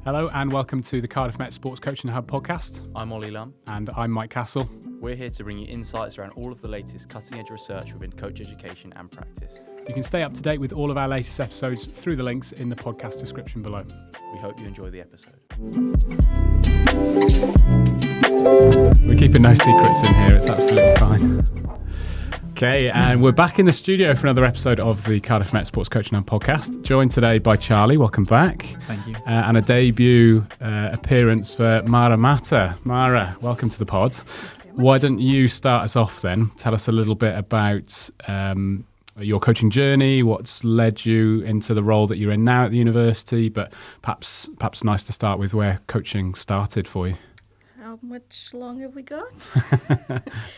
Hello and welcome to the Cardiff Met Sports Coaching Hub podcast. I'm Ollie Lum. And I'm Mike Castle. We're here to bring you insights around all of the latest cutting-edge research within coach education and practice. You can stay up to date with all of our latest episodes through the links in the podcast description below. We hope you enjoy the episode. We're keeping no secrets in here, it's absolutely fine. Okay, and we're back in the studio for another episode of the Cardiff Met Sports Coaching Hub podcast, joined today by Charlie. Welcome back. Thank you. And a debut appearance for Mara Mata. Mara, welcome to the pod. Why don't you start us off then? Tell us a little bit about your coaching journey, what's led you into the role that you're in now at the university, but perhaps nice to start with where coaching started for you. How much long have we got?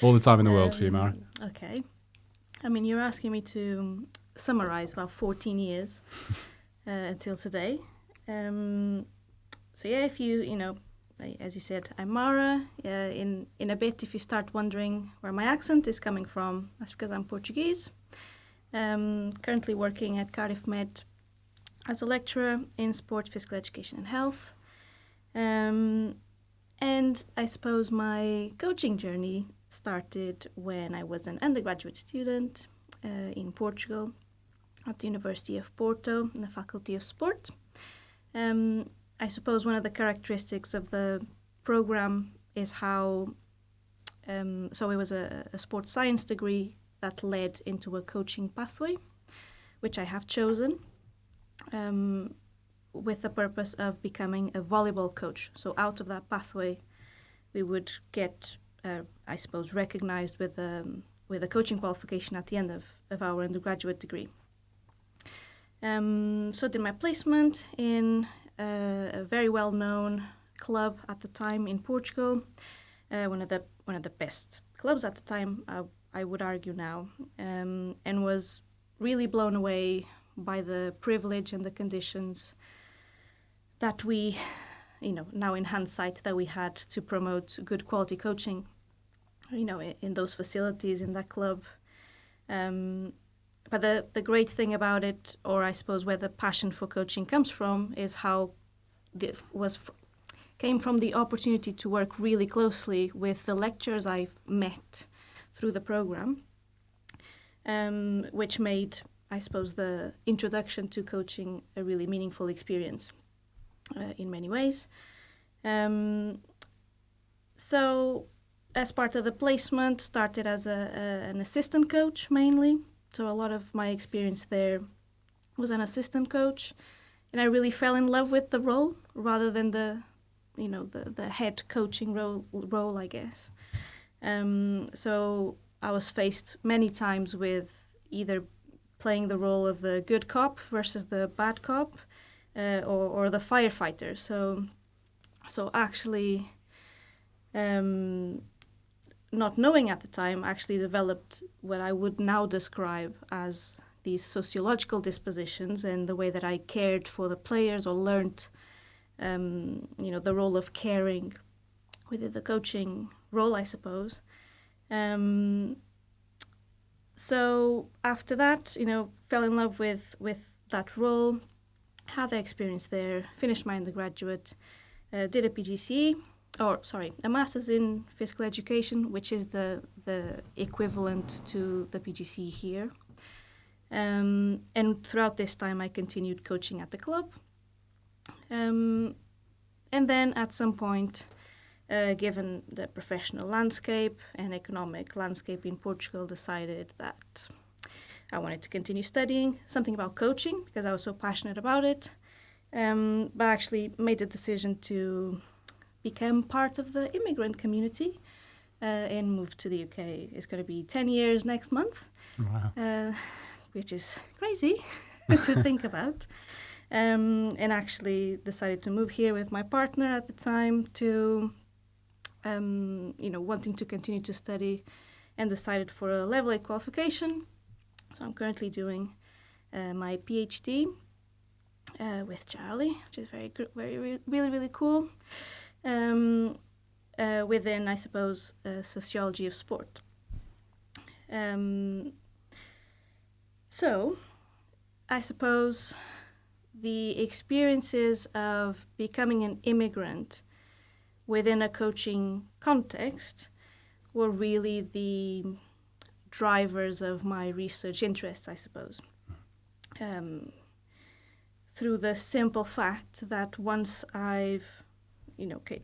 All the time in the world for you, Mara. Okay. I mean, you're asking me to summarize about 14 years until today. So yeah, if you as you said, I'm Mara. In a bit, if you start wondering where my accent is coming from, that's because I'm Portuguese. Currently working at Cardiff Met as a lecturer in sport, physical education and health. And I suppose my coaching journey started when I was an undergraduate student in Portugal at the University of Porto in the Faculty of Sport. I suppose one of the characteristics of the program is how, so it was a sports science degree that led into a coaching pathway, which I have chosen with the purpose of becoming a volleyball coach. So out of that pathway, we would get, I suppose, recognized with a coaching qualification at the end of our undergraduate degree. So I did my placement in a very well-known club at the time in Portugal, one of the best clubs at the time, I would argue now, and was really blown away by the privilege and the conditions that we, now in hindsight, that we had to promote good quality coaching, in those facilities, in that club. But the great thing about it, or I suppose where the passion for coaching comes from, is how it came from the opportunity to work really closely with the lecturers I've met through the program, which made, I suppose, the introduction to coaching a really meaningful experience in many ways. So as part of the placement, started as an assistant coach mainly. So a lot of my experience there was an assistant coach, and I really fell in love with the role rather than the head coaching role, I guess. So I was faced many times with either playing the role of the good cop versus the bad cop, or the firefighter. So actually, not knowing at the time, actually developed what I would now describe as these sociological dispositions and the way that I cared for the players or learned, the role of caring within the coaching role, I suppose. So after that, fell in love with that role, had the experience there, finished my undergraduate, did a PGCE, a master's in physical education, which is the equivalent to the PGCE here. And throughout this time, I continued coaching at the club. And then at some point, given the professional landscape and economic landscape in Portugal, decided that I wanted to continue studying something about coaching because I was so passionate about it. But actually made the decision to become part of the immigrant community and moved to the UK. It's going to be 10 years next month. Wow. Which is crazy to think about. And actually decided to move here with my partner at the time to, wanting to continue to study, and decided for a level 8 qualification. So I'm currently doing my PhD with Charlie, which is really, really cool. Within, I suppose, sociology of sport. So I suppose the experiences of becoming an immigrant within a coaching context were really the drivers of my research interests, I suppose. Through the simple fact that once I've,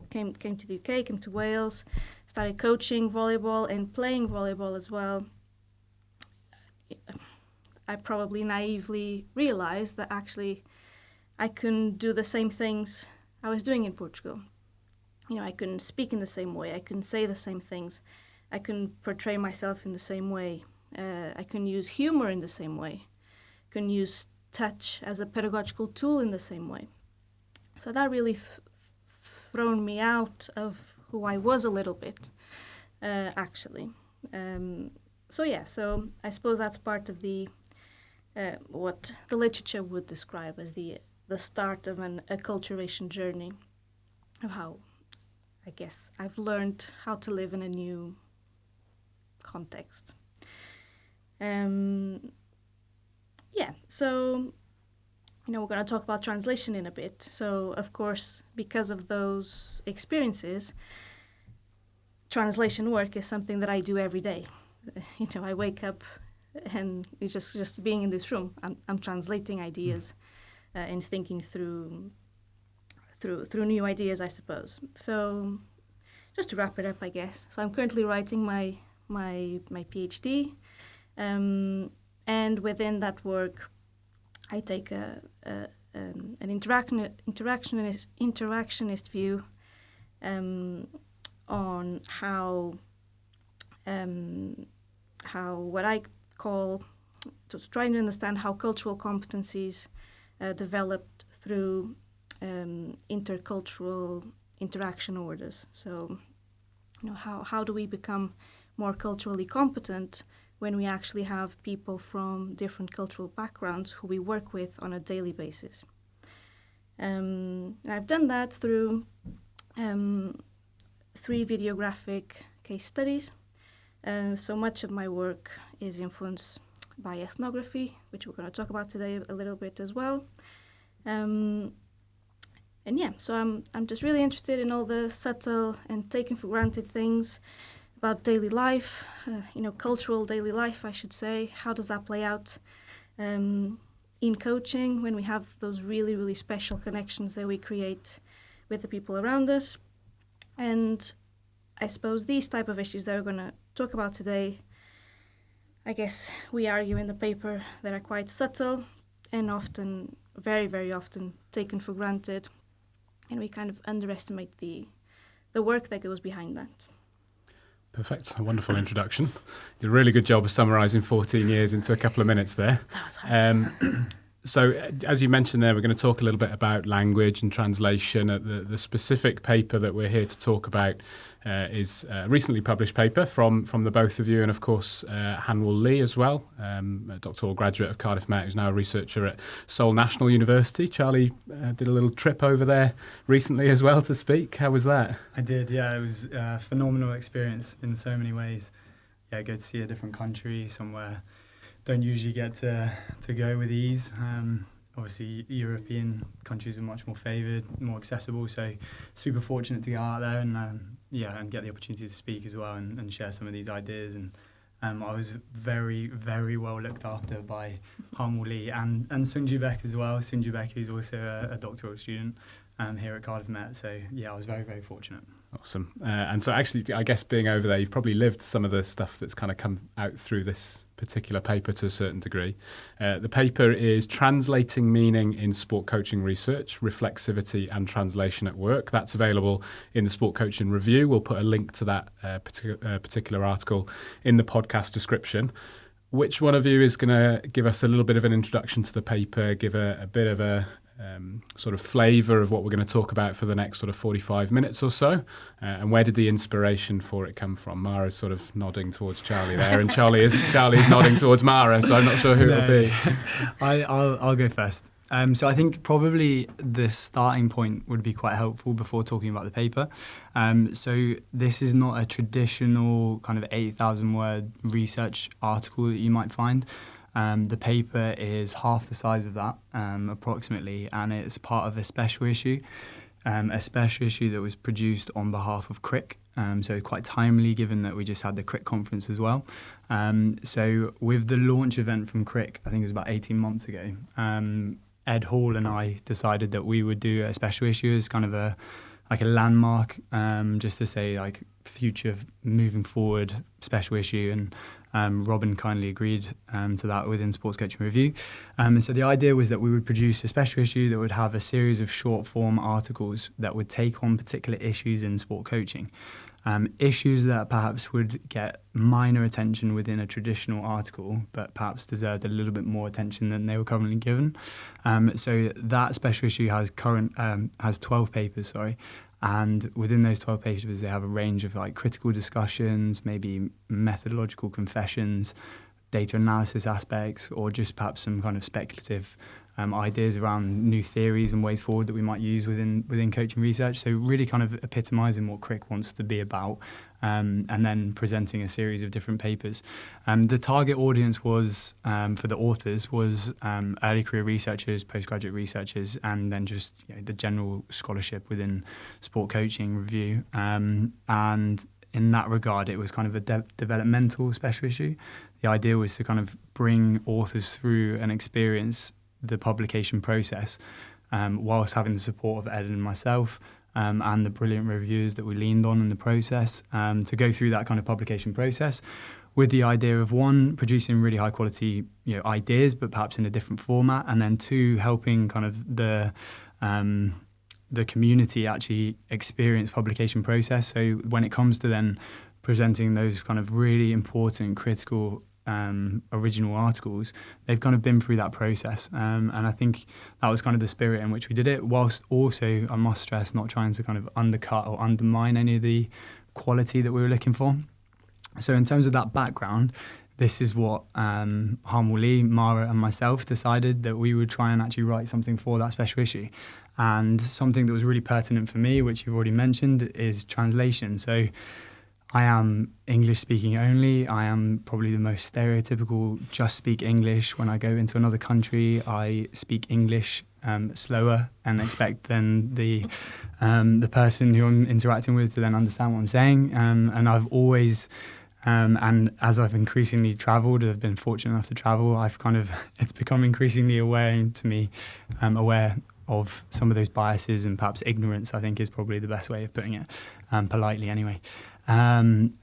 came to the UK, came to Wales, started coaching volleyball and playing volleyball as well, I probably naively realized that actually I couldn't do the same things I was doing in Portugal. I couldn't speak in the same way. I couldn't say the same things. I couldn't portray myself in the same way. I couldn't use humor in the same way. I couldn't use touch as a pedagogical tool in the same way. So that really thrown me out of who I was a little bit, actually. So I suppose that's part of the what the literature would describe as the start of an acculturation journey, of how I guess I've learned how to live in a new context. So we're going to talk about translation in a bit. So of course, because of those experiences, translation work is something that I do every day. I wake up and it's just being in this room. I'm translating ideas and thinking through new ideas, I suppose. So just to wrap it up, I guess. So I'm currently writing my PhD, and within that work, I take an interactionist view on how what I call, just trying to understand how cultural competencies developed through intercultural interaction orders. So, how do we become more culturally competent when we actually have people from different cultural backgrounds who we work with on a daily basis? I've done that through 3 videographic case studies. So much of my work is influenced by ethnography, which we're going to talk about today a little bit as well. So I'm just really interested in all the subtle and taken for granted things about daily life, cultural daily life, I should say. How does that play out in coaching when we have those really, really special connections that we create with the people around us? And I suppose these type of issues that we're going to talk about today, I guess we argue in the paper that are quite subtle and often, very, very often, taken for granted. And we kind of underestimate the work that goes behind that. Perfect. A wonderful introduction. Did a really good job of summarising 14 years into a couple of minutes there. That was hard. So, as you mentioned there, we're going to talk a little bit about language and translation. The specific paper that we're here to talk about is a recently published paper from the both of you, and of course Hanwell Lee as well, a doctoral graduate of Cardiff Met, who's now a researcher at Seoul National University. Charlie did a little trip over there recently as well to speak. How was that? I did, yeah. It was a phenomenal experience in so many ways. Yeah, go to see a different country, somewhere don't usually get to go with ease. Obviously, European countries are much more favoured, more accessible, so super fortunate to go out there and get the opportunity to speak as well and share some of these ideas. And I was very, very well looked after by Hanwell Lee and Sunju Beck as well. Sunju Beck, who's also a doctoral student here at Cardiff Met. So, yeah, I was very, very fortunate. Awesome. And so actually, I guess being over there, you've probably lived some of the stuff that's kind of come out through this particular paper to a certain degree. The paper is Translating Meaning in Sport Coaching Research, Reflexivity and Translation at Work. That's available in the Sport Coaching Review. We'll put a link to that particular article in the podcast description. Which one of you is going to give us a little bit of an introduction to the paper, give a bit of a sort of flavour of what we're going to talk about for the next sort of 45 minutes or so? And where did the inspiration for it come from? Mara's sort of nodding towards Charlie there, and Charlie's nodding towards Mara, so I'm not sure who it'll be. I'll go first. So I think probably the starting point would be quite helpful before talking about the paper. So this is not a traditional kind of 8,000 word research article that you might find. The paper is half the size of that, approximately, and it's part of a special issue that was produced on behalf of Crick. So quite timely, given that we just had the Crick conference as well. So with the launch event from Crick, I think it was about 18 months ago, Ed Hall and I decided that we would do a special issue as kind of a landmark, just to say like future moving forward special issue, and Robin kindly agreed to that within Sports Coaching Review. And so the idea was that we would produce a special issue that would have a series of short form articles that would take on particular issues in sport coaching. Issues that perhaps would get minor attention within a traditional article, but perhaps deserved a little bit more attention than they were currently given. So that special issue has 12 papers, and within those 12 papers, they have a range of like critical discussions, maybe methodological confessions, data analysis aspects, or just perhaps some kind of speculative ideas around new theories and ways forward that we might use within coaching research. So really kind of epitomising what Crick wants to be about, and then presenting a series of different papers. The target audience was, for the authors, was early career researchers, postgraduate researchers, and then just the general scholarship within sport coaching review. And in that regard, it was kind of a developmental special issue. The idea was to kind of bring authors through and experience the publication process, whilst having the support of Ed and myself, and the brilliant reviewers that we leaned on in the process, to go through that kind of publication process with the idea of, one, producing really high quality ideas, but perhaps in a different format, and then two, helping kind of the community actually experience publication process. So when it comes to then presenting those kind of really important, critical original articles, they've kind of been through that process, and I think that was kind of the spirit in which we did it, whilst also, I must stress, not trying to kind of undercut or undermine any of the quality that we were looking for. So in terms of that background, this is what Harmul Lee, Mara and myself decided that we would try and actually write something for that special issue. And something that was really pertinent for me, which you've already mentioned, is translation. So I am English speaking only. I am probably the most stereotypical just speak English. When I go into another country, I speak English slower and expect then the person who I'm interacting with to then understand what I'm saying. And I've always, and as I've increasingly travelled, I've been fortunate enough to travel, it's become increasingly aware of some of those biases, and perhaps ignorance, I think, is probably the best way of putting it, politely anyway. And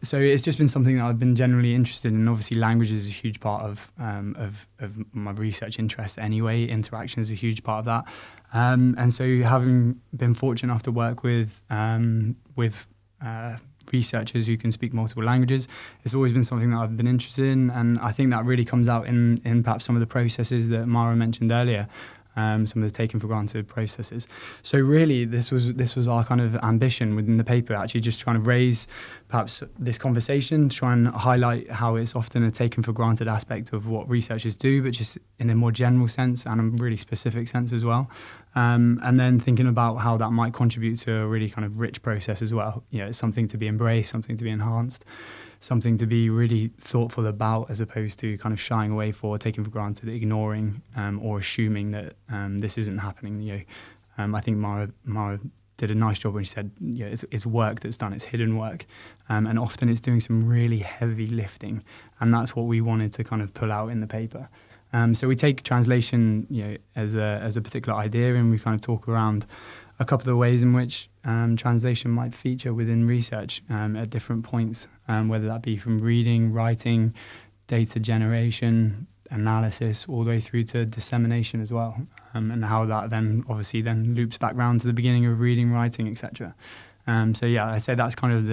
so it's just been something that I've been generally interested in. Obviously, language is a huge part of my research interest anyway. Interaction is a huge part of that. And so having been fortunate enough to work with researchers who can speak multiple languages, it's always been something that I've been interested in. And I think that really comes out in perhaps some of the processes that Mara mentioned earlier. Some of the taken for granted processes. So really, this was our kind of ambition within the paper, actually just trying to raise perhaps this conversation, try and highlight how it's often a taken for granted aspect of what researchers do, but just in a more general sense and a really specific sense as well. And then thinking about how that might contribute to a really kind of rich process as well. It's something to be embraced, something to be enhanced, something to be really thoughtful about, as opposed to kind of shying away for, taking for granted, ignoring, or assuming that this isn't happening. I think Mara did a nice job when she said, it's work that's done, it's hidden work, and often it's doing some really heavy lifting, and that's what we wanted to kind of pull out in the paper. So we take translation, as a particular idea, and we kind of talk around a couple of the ways in which translation might feature within research at different points, whether that be from reading, writing, data generation, analysis, all the way through to dissemination as well, and how that then obviously then loops back round to the beginning of reading, writing, etc. So yeah, I'd say that's kind of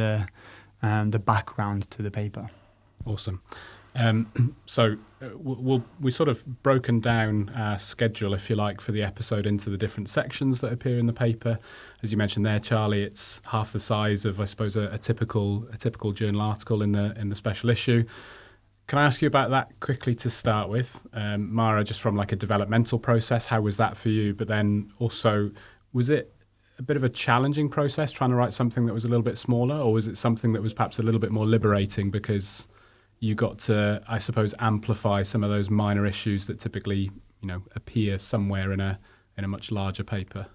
the background to the paper. Awesome. So we sort of broken down our schedule, if you like, for the episode into the different sections that appear in the paper. As you mentioned there, Charlie, it's half the size of, I suppose, a typical journal article in the special issue. Can I ask you about that quickly to start with? Mara, just from like a developmental process, how was that for you? But then also, was it a bit of a challenging process trying to write something that was a little bit smaller, or was it something that was perhaps a little bit more liberating because you got to, I suppose, amplify some of those minor issues that typically, appear somewhere in a much larger paper.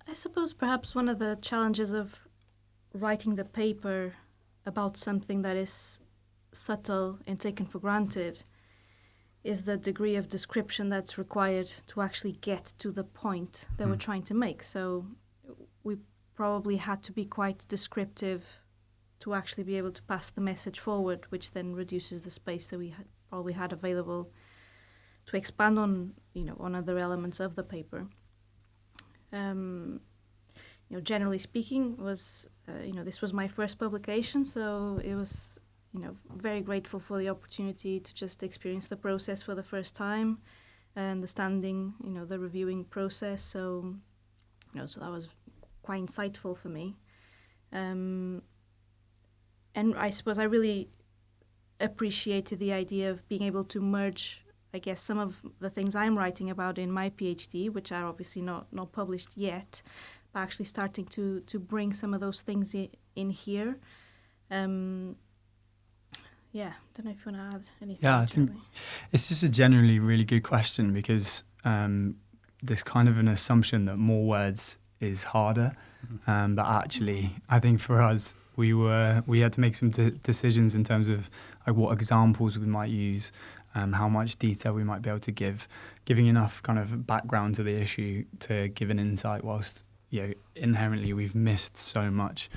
I suppose perhaps one of the challenges of writing the paper about something that is subtle and taken for granted is the degree of description that's required to actually get to the point that we're trying to make. So we probably had to be quite descriptive to actually be able to pass the message forward, which then reduces the space that we probably had available to expand on, on other elements of the paper. Generally speaking, was this was my first publication, so it was very grateful for the opportunity to just experience the process for the first time, understanding the reviewing process. So so that was quite insightful for me, and I suppose I really appreciated the idea of being able to merge, I guess, some of the things I'm writing about in my PhD, which are obviously not published yet, but actually starting to bring some of those things in here. Don't know if you want to add anything. Yeah, I think it's just a generally really good question, because there's kind of an assumption that more words is harder, but actually, I think for us, we had to make some decisions in terms of what examples we might use, how much detail we might be able to giving enough kind of background to the issue to give an insight, whilst inherently we've missed so much.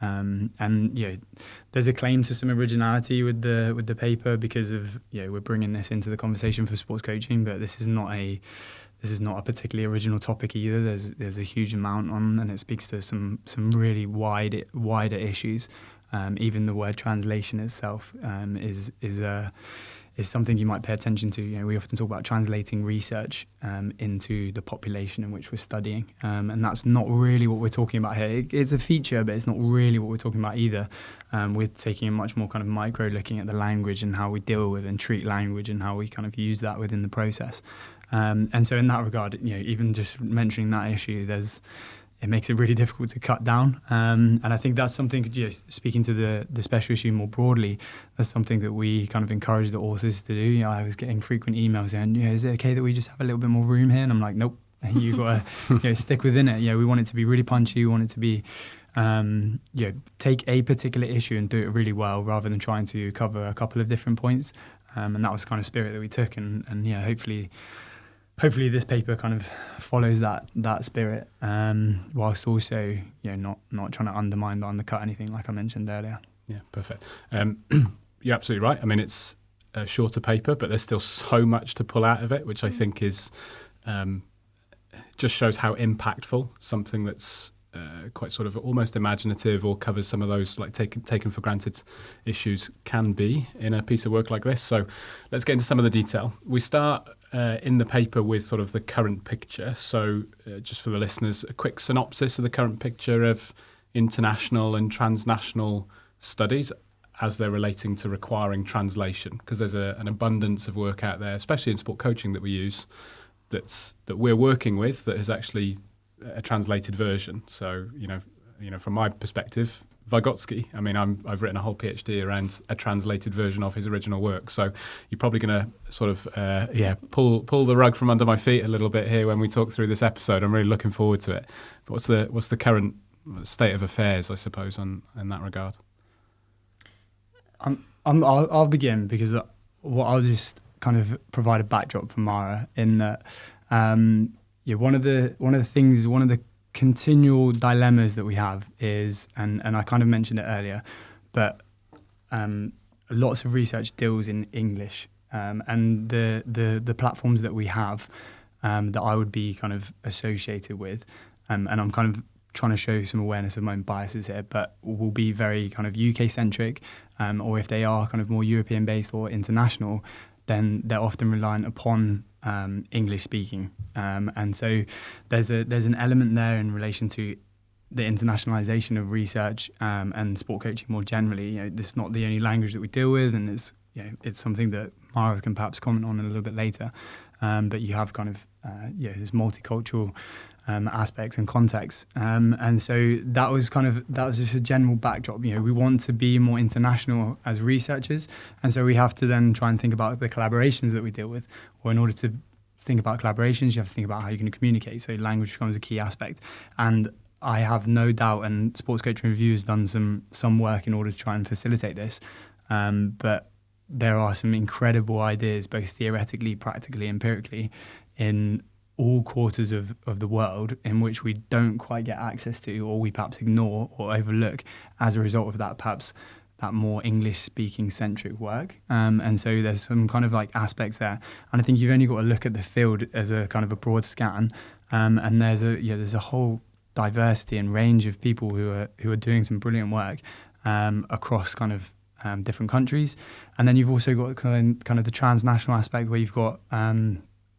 There's a claim to some originality with the paper, because of we're bringing this into the conversation for sports coaching, but this is not a particularly original topic either. There's a huge amount on, and it speaks to some really wider issues. Even the word translation itself is something you might pay attention to. We often talk about translating research into the population in which we're studying, and that's not really what we're talking about here. It's a feature, but it's not really what we're talking about either. We're taking a much more kind of micro looking at the language and how we deal with and treat language and how we kind of use that within the process. And so in that regard, even just mentioning that issue, it makes it really difficult to cut down. And I think that's something, speaking to the special issue more broadly, that's something that we kind of encourage the authors to do. I was getting frequent emails saying, is it okay that we just have a little bit more room here? And I'm like, nope, you've got to stick within it. We want it to be really punchy. We want it to be, take a particular issue and do it really well, rather than trying to cover a couple of different points. And that was the kind of spirit that we took. And hopefully this paper kind of follows that spirit, whilst also not trying to undermine or undercut anything, like I mentioned earlier. Yeah, perfect. You're absolutely right. I mean, it's a shorter paper, but there's still so much to pull out of it, which I think is just shows how impactful something that's quite sort of almost imaginative or covers some of those like taken for granted issues can be in a piece of work like this. So let's get into some of the detail. We start in the paper with sort of the current picture. So just for the listeners, a quick synopsis of the current picture of international and transnational studies as they're relating to requiring translation, because there's an abundance of work out there, especially in sport coaching that we use, that we're working with, that is actually a translated version. So from my perspective, Vygotsky, I mean, I've written a whole PhD around a translated version of his original work. So you're probably going to sort of pull the rug from under my feet a little bit here when we talk through this episode. I'm really looking forward to it. But what's the current state of affairs, I suppose, in that regard? I'll begin, because I'll just kind of provide a backdrop for Mara in that. One of the continual dilemmas that we have is, and I kind of mentioned it earlier, but lots of research deals in English, and the platforms that we have that I would be kind of associated with, and I'm kind of trying to show some awareness of my own biases here, but will be very kind of UK centric, or if they are kind of more European based or international, then they're often reliant upon English speaking, and so there's an element there in relation to the internationalization of research and sport coaching more generally. This is not the only language that we deal with, and it's it's something that Mara can perhaps comment on a little bit later. But you have kind of this multicultural aspects and contexts, and so that was just a general backdrop. We want to be more international as researchers, and so we have to then try and think about the collaborations that we deal with. Or in order to think about collaborations, you have to think about how you're going to communicate. So language becomes a key aspect, and I have no doubt, and Sports Coaching Review has done some work in order to try and facilitate this, but there are some incredible ideas, both theoretically, practically, empirically, in all quarters of the world in which we don't quite get access to, or we perhaps ignore or overlook as a result of that, perhaps that more English-speaking centric work. And so there's some kind of like aspects there. And I think you've only got to look at the field as a kind of a broad scan, and there's a whole diversity and range of people who are doing some brilliant work across kind of different countries. And then you've also got kind of the transnational aspect where you've got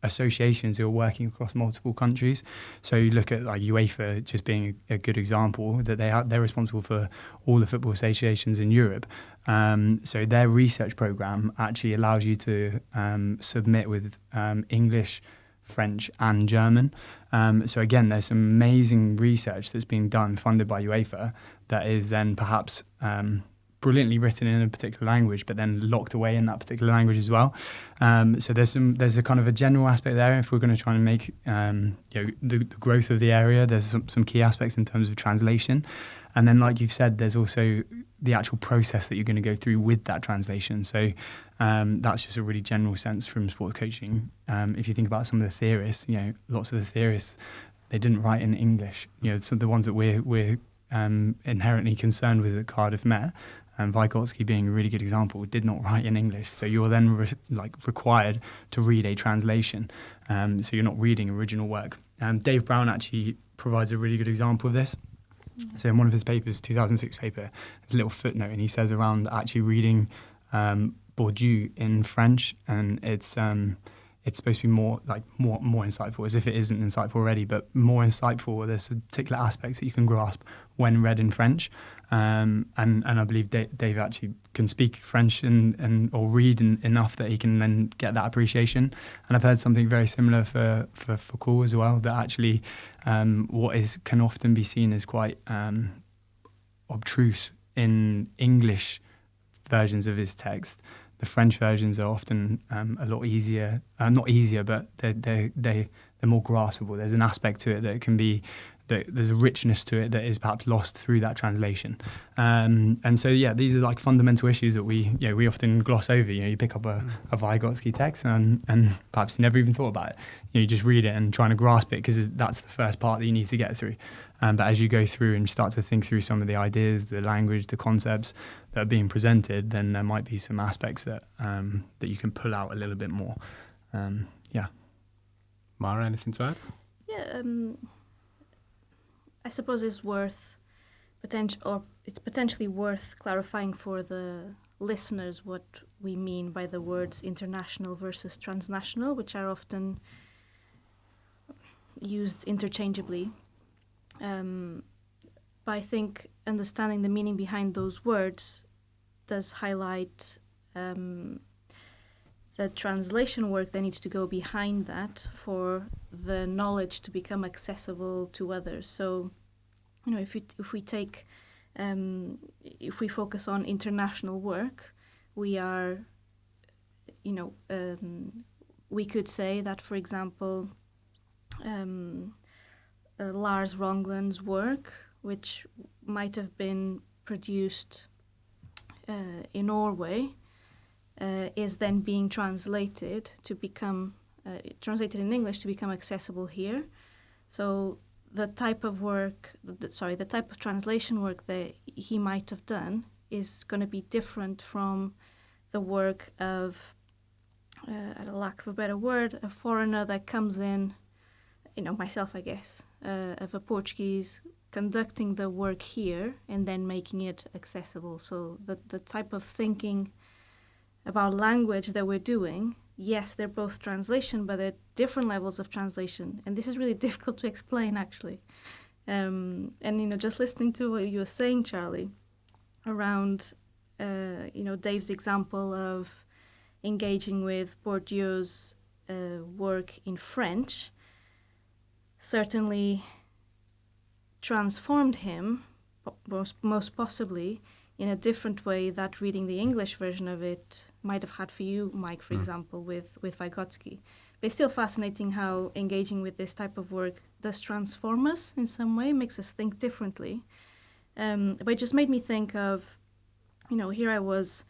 associations who are working across multiple countries. So you look at like UEFA just being a good example, that they're responsible for all the football associations in Europe. So their research program actually allows you to submit with English, French and German. So again, there's some amazing research that's being done, funded by UEFA, that is then perhaps brilliantly written in a particular language, but then locked away in that particular language as well. So there's a kind of a general aspect there. If we're going to try and make the growth of the area, there's some key aspects in terms of translation. And then, like you've said, there's also the actual process that you're going to go through with that translation. So that's just a really general sense from sports coaching. If you think about some of the theorists, lots of the theorists, they didn't write in English. So the ones that we're inherently concerned with at Cardiff Met, Vygotsky being a really good example, did not write in English. So you're then required to read a translation. So you're not reading original work. Dave Brown actually provides a really good example of this. So in one of his papers, 2006 paper, there's a little footnote, and he says around actually reading Bourdieu in French, and it's supposed to be more insightful, as if it isn't insightful already, but more insightful. There's particular aspects that you can grasp when read in French, and I believe Dave actually can speak French or read enough that he can then get that appreciation. And I've heard something very similar for Foucault as well, that actually what can often be seen as quite obtruse in English versions of his text. The French versions are often a lot easier, not easier, but they're more graspable. There's an aspect to it that can be, there's a richness to it that is perhaps lost through that translation. And so, these are like fundamental issues that we often gloss over. You pick up a Vygotsky text and perhaps you never even thought about it. You just read it and trying to grasp it because that's the first part that you need to get through. But as you go through and start to think through some of the ideas, the language, the concepts that are being presented, then there might be some aspects that you can pull out a little bit more. Mara, anything to add? Yeah, I suppose it's potentially worth clarifying for the listeners what we mean by the words international versus transnational, which are often used interchangeably. But I think understanding the meaning behind those words does highlight the translation work that needs to go behind that for the knowledge to become accessible to others. So, if we focus on international work, we are, we could say that, for example, Lars Rongland's work, which might have been produced in Norway, is then being translated in English to become accessible here. So the type of translation work that he might have done is going to be different from the work of, at a lack of a better word, a foreigner that comes in, myself, I guess, of a Portuguese conducting the work here and then making it accessible. So the type of thinking about language that we're doing, yes, they're both translation, but they're different levels of translation. And this is really difficult to explain, actually. And, just listening to what you were saying, Charlie, around, Dave's example of engaging with Bourdieu's work in French certainly transformed him, most possibly, in a different way that reading the English version of it might have had for you, Mike, for example, with Vygotsky. But it's still fascinating how engaging with this type of work does transform us in some way, makes us think differently. But it just made me think of, here I was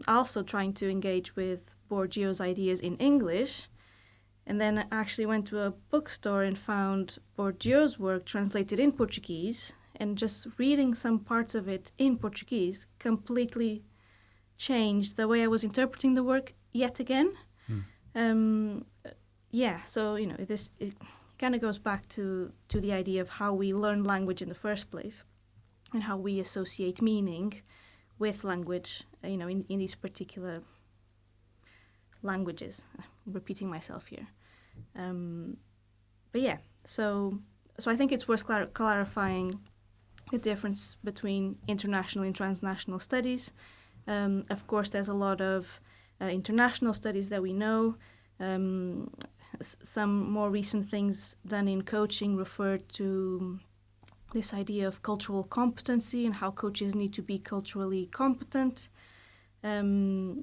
also trying to engage with Bourdieu's ideas in English, and then I actually went to a bookstore and found Bourdieu's work translated in Portuguese, and just reading some parts of it in Portuguese completely changed the way I was interpreting the work yet again. So it kind of goes back to the idea of how we learn language in the first place, and how we associate meaning with language, in these particular languages. I'm repeating myself here. So I think it's worth clarifying the difference between international and transnational studies. Of course, there's a lot of international studies that we know. Some more recent things done in coaching refer to this idea of cultural competency and how coaches need to be culturally competent. I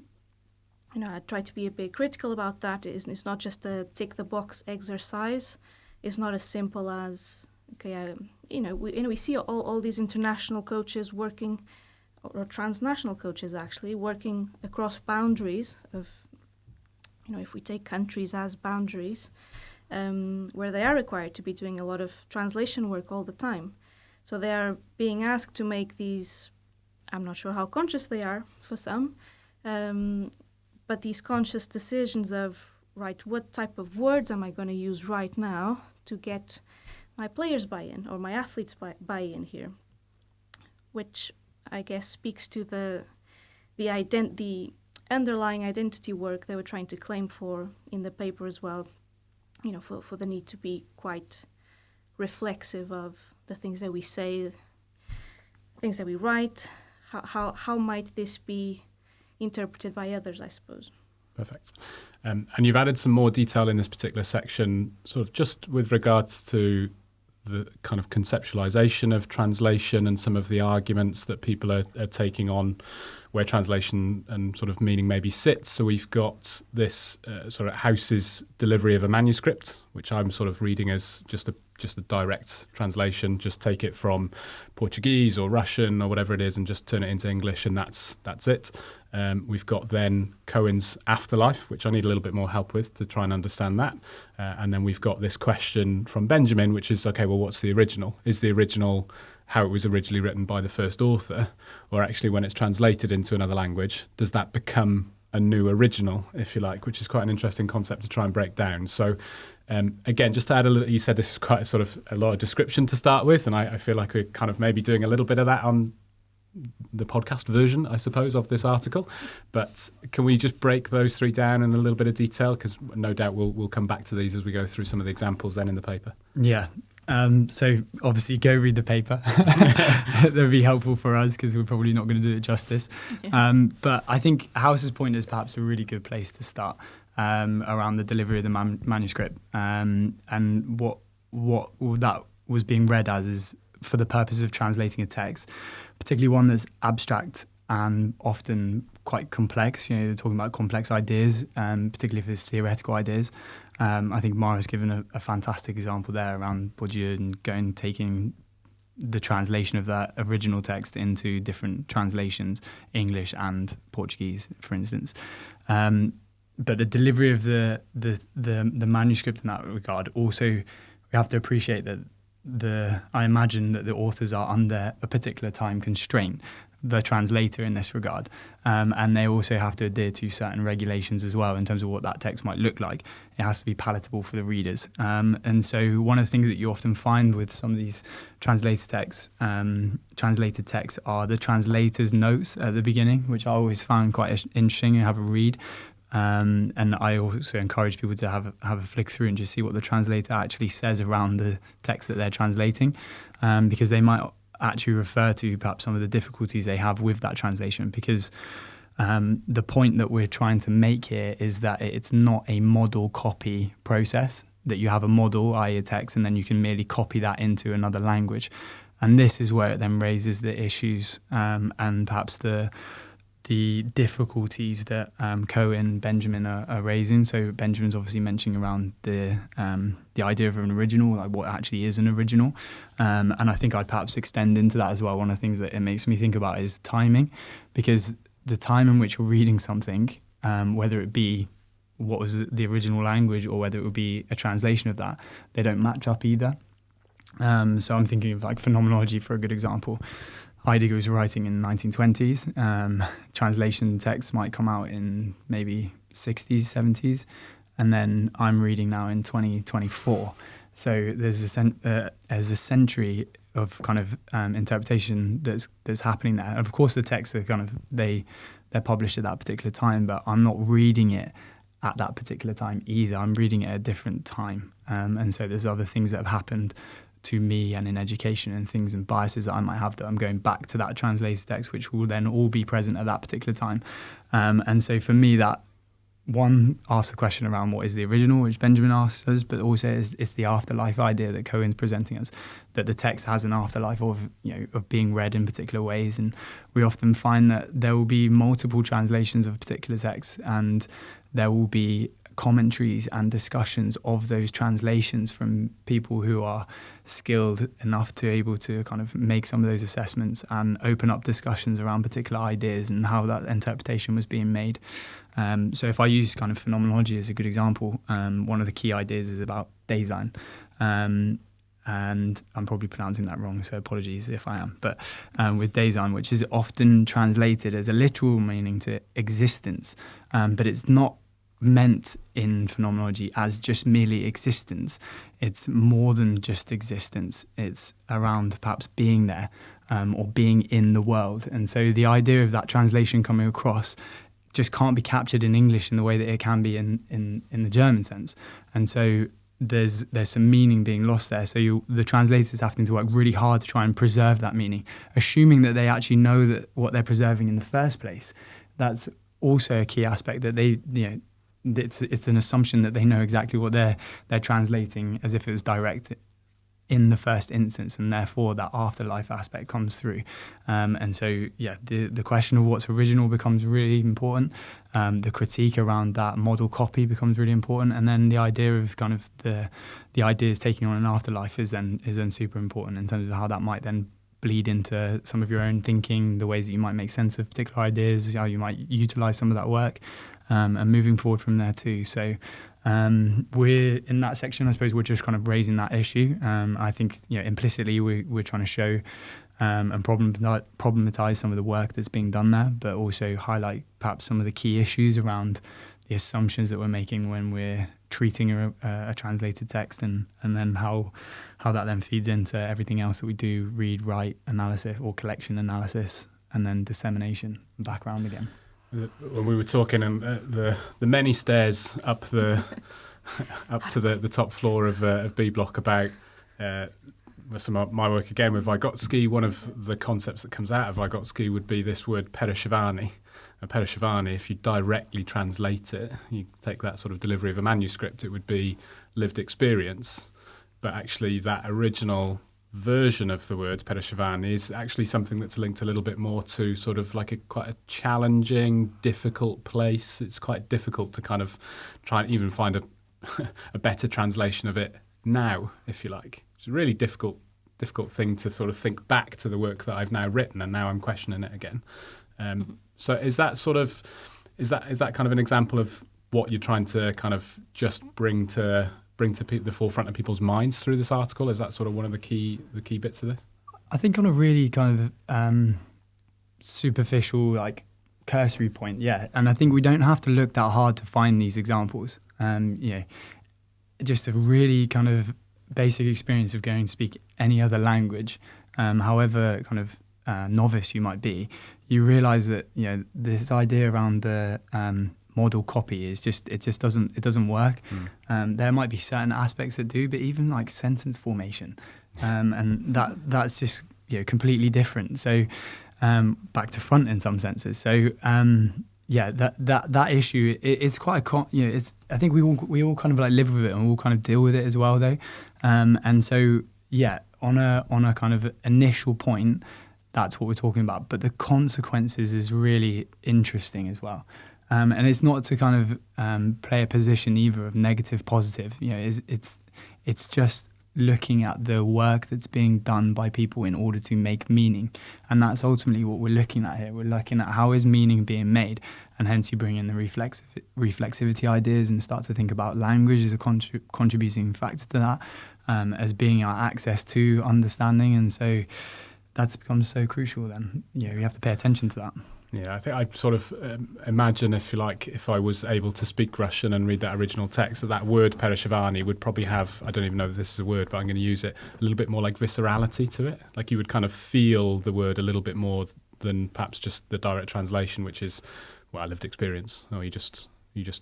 try to be a bit critical about that. It's not just a tick-the-box exercise. It's not as simple as, we see all these international coaches working, or transnational coaches actually, working across boundaries of, if we take countries as boundaries, where they are required to be doing a lot of translation work all the time. So they are being asked to make these, I'm not sure how conscious they are for some, but these conscious decisions of, right, what type of words am I going to use right now to get my players buy-in or my athletes buy-in here, which I guess speaks to the underlying identity work they were trying to claim for in the paper as well, for the need to be quite reflexive of the things that we say, things that we write. How might this be interpreted by others, I suppose. Perfect. And you've added some more detail in this particular section, sort of just with regards to the kind of conceptualization of translation and some of the arguments that people are taking on where translation and sort of meaning maybe sits. So we've got this sort of House's delivery of a manuscript, which I'm sort of reading as just a direct translation, just take it from Portuguese or Russian or whatever it is and just turn it into English, and that's it. We've got then Cohen's Afterlife, which I need a little bit more help with to try and understand that. And then we've got this question from Benjamin, which is, okay, well, what's the original? Is the original how it was originally written by the first author, or actually when it's translated into another language, does that become a new original, if you like, which is quite an interesting concept to try and break down. So again, just to add a little, you said this was quite a lot of description to start with, and I feel like we're kind of maybe doing a little bit of that on the podcast version, I suppose, of this article. But can we just break those three down in a little bit of detail? Because no doubt we'll come back to these as we go through some of the examples then in the paper. Yeah. So obviously go read the paper. That would be helpful for us because we're probably not going to do it justice. Yeah. But I think House's point is perhaps a really good place to start around the delivery of the manuscript. And what that was being read as is for the purpose of translating a text, particularly one that's abstract and often quite complex. They're talking about complex ideas, particularly if it's theoretical ideas. I think Mara's given a fantastic example there around Bourdieu and taking the translation of that original text into different translations, English and Portuguese, for instance. But the delivery of the manuscript in that regard, also we have to appreciate that I imagine that the authors are under a particular time constraint, the translator in this regard, and they also have to adhere to certain regulations as well in terms of what that text might look like. It has to be palatable for the readers, and so one of the things that you often find with some of these translated texts are the translator's notes at the beginning, which I always found quite interesting and have a read. And I also encourage people to have a flick through and just see what the translator actually says around the text that they're translating, because they might actually refer to perhaps some of the difficulties they have with that translation. Because The point that we're trying to make here is that it's not a model copy process, that you have a model, i.e. a text, and then you can merely copy that into another language. And this is where it then raises the issues and perhaps the difficulties that Co and Benjamin are raising. So Benjamin's obviously mentioning around the idea of an original, like what actually is an original. And I think I'd perhaps extend into that as well. One of the things that it makes me think about is timing, because the time in which you're reading something, whether it be what was the original language or whether it would be a translation of that, they don't match up either. So I'm thinking of like phenomenology for a good example. Heidegger was writing in the 1920s. Translation texts might come out in maybe 60s, 70s, and then I'm reading now in 2024. So there's a century of kind of interpretation that's happening there. And of course, the texts are kind of they're published at that particular time, but I'm not reading it at that particular time either. I'm reading it at a different time, and so there's other things that have happened to me and in education and things and biases that I might have that I'm going back to that translated text, which will then all be present at that particular time. And so for me, that one asks the question around what is the original, which Benjamin asks us, but also it's the afterlife idea that Cohen's presenting us, that the text has an afterlife of being read in particular ways. And we often find that there will be multiple translations of particular texts, and there will be commentaries and discussions of those translations from people who are skilled enough to able to kind of make some of those assessments and open up discussions around particular ideas and how that interpretation was being made. So if I use kind of phenomenology as a good example, one of the key ideas is about design. And I'm probably pronouncing that wrong, so apologies if I am. But with design, which is often translated as a literal meaning to existence, but it's not meant in phenomenology as just merely existence. It's more than just existence. It's around perhaps being there or being in the world. And so the idea of that translation coming across just can't be captured in English in the way that it can be in the German sense. And so there's some meaning being lost there. So the translators having to work really hard to try and preserve that meaning, assuming that they actually know that what they're preserving in the first place. That's also a key aspect, that they, it's an assumption that they know exactly what they're translating as if it was direct in the first instance, and therefore that afterlife aspect comes through. And so, the question of what's original becomes really important. The critique around that model copy becomes really important, and then the idea of kind of the ideas taking on an afterlife is then super important in terms of how that might then bleed into some of your own thinking, the ways that you might make sense of particular ideas, how you might utilize some of that work, and moving forward from there too. So we're in that section, I suppose we're just kind of raising that issue. I think implicitly we're trying to show and problematize some of the work that's being done there, but also highlight perhaps some of the key issues around the assumptions that we're making when we're treating a translated text, and then how that then feeds into everything else that we do: read, write, analysis, or collection analysis, and then dissemination and background again. When we were talking, the many stairs up to the top floor of B Block about some of my work again with Vygotsky, one of the concepts that comes out of Vygotsky would be this word perishivani. And perishivani, if you directly translate it, you take that sort of delivery of a manuscript, it would be lived experience. But actually that original version of the word perishivani is actually something that's linked a little bit more to sort of like quite a challenging, difficult place. It's quite difficult to kind of try and even find a better translation of it now, if you like. It's a really difficult thing to sort of think back to the work that I've now written, and now I'm questioning it again. So is that kind of an example of what you're trying to kind of just bring to the forefront of people's minds through this article? Is that sort of one of the key bits of this? I think on a really kind of superficial, like cursory point, yeah. And I think we don't have to look that hard to find these examples. Just a really kind of basic experience of going to speak any other language, however kind of novice you might be, you realise that this idea around the model copy is it doesn't work. There might be certain aspects that do, but even like sentence formation, and that's just completely different. So back to front in some senses. So that issue, it's quite it's, I think we all kind of like live with it and we all kind of deal with it as well though. And so on a kind of initial point, that's what we're talking about, but the consequences is really interesting as well. And it's not to kind of play a position either of negative, positive. It's just looking at the work that's being done by people in order to make meaning, and that's ultimately what we're looking at here. We're looking at how is meaning being made, and hence you bring in the reflexivity ideas and start to think about language as a contributing factor to that, as being our access to understanding, and so that's become so crucial. Then you have to pay attention to that. Yeah, I think I'd sort of imagine, if you like, if I was able to speak Russian and read that original text, that word pereshivani would probably have, I don't even know if this is a word, but I'm going to use it, a little bit more like viscerality to it. Like you would kind of feel the word a little bit more than perhaps just the direct translation, which is, well, lived experience. Or you just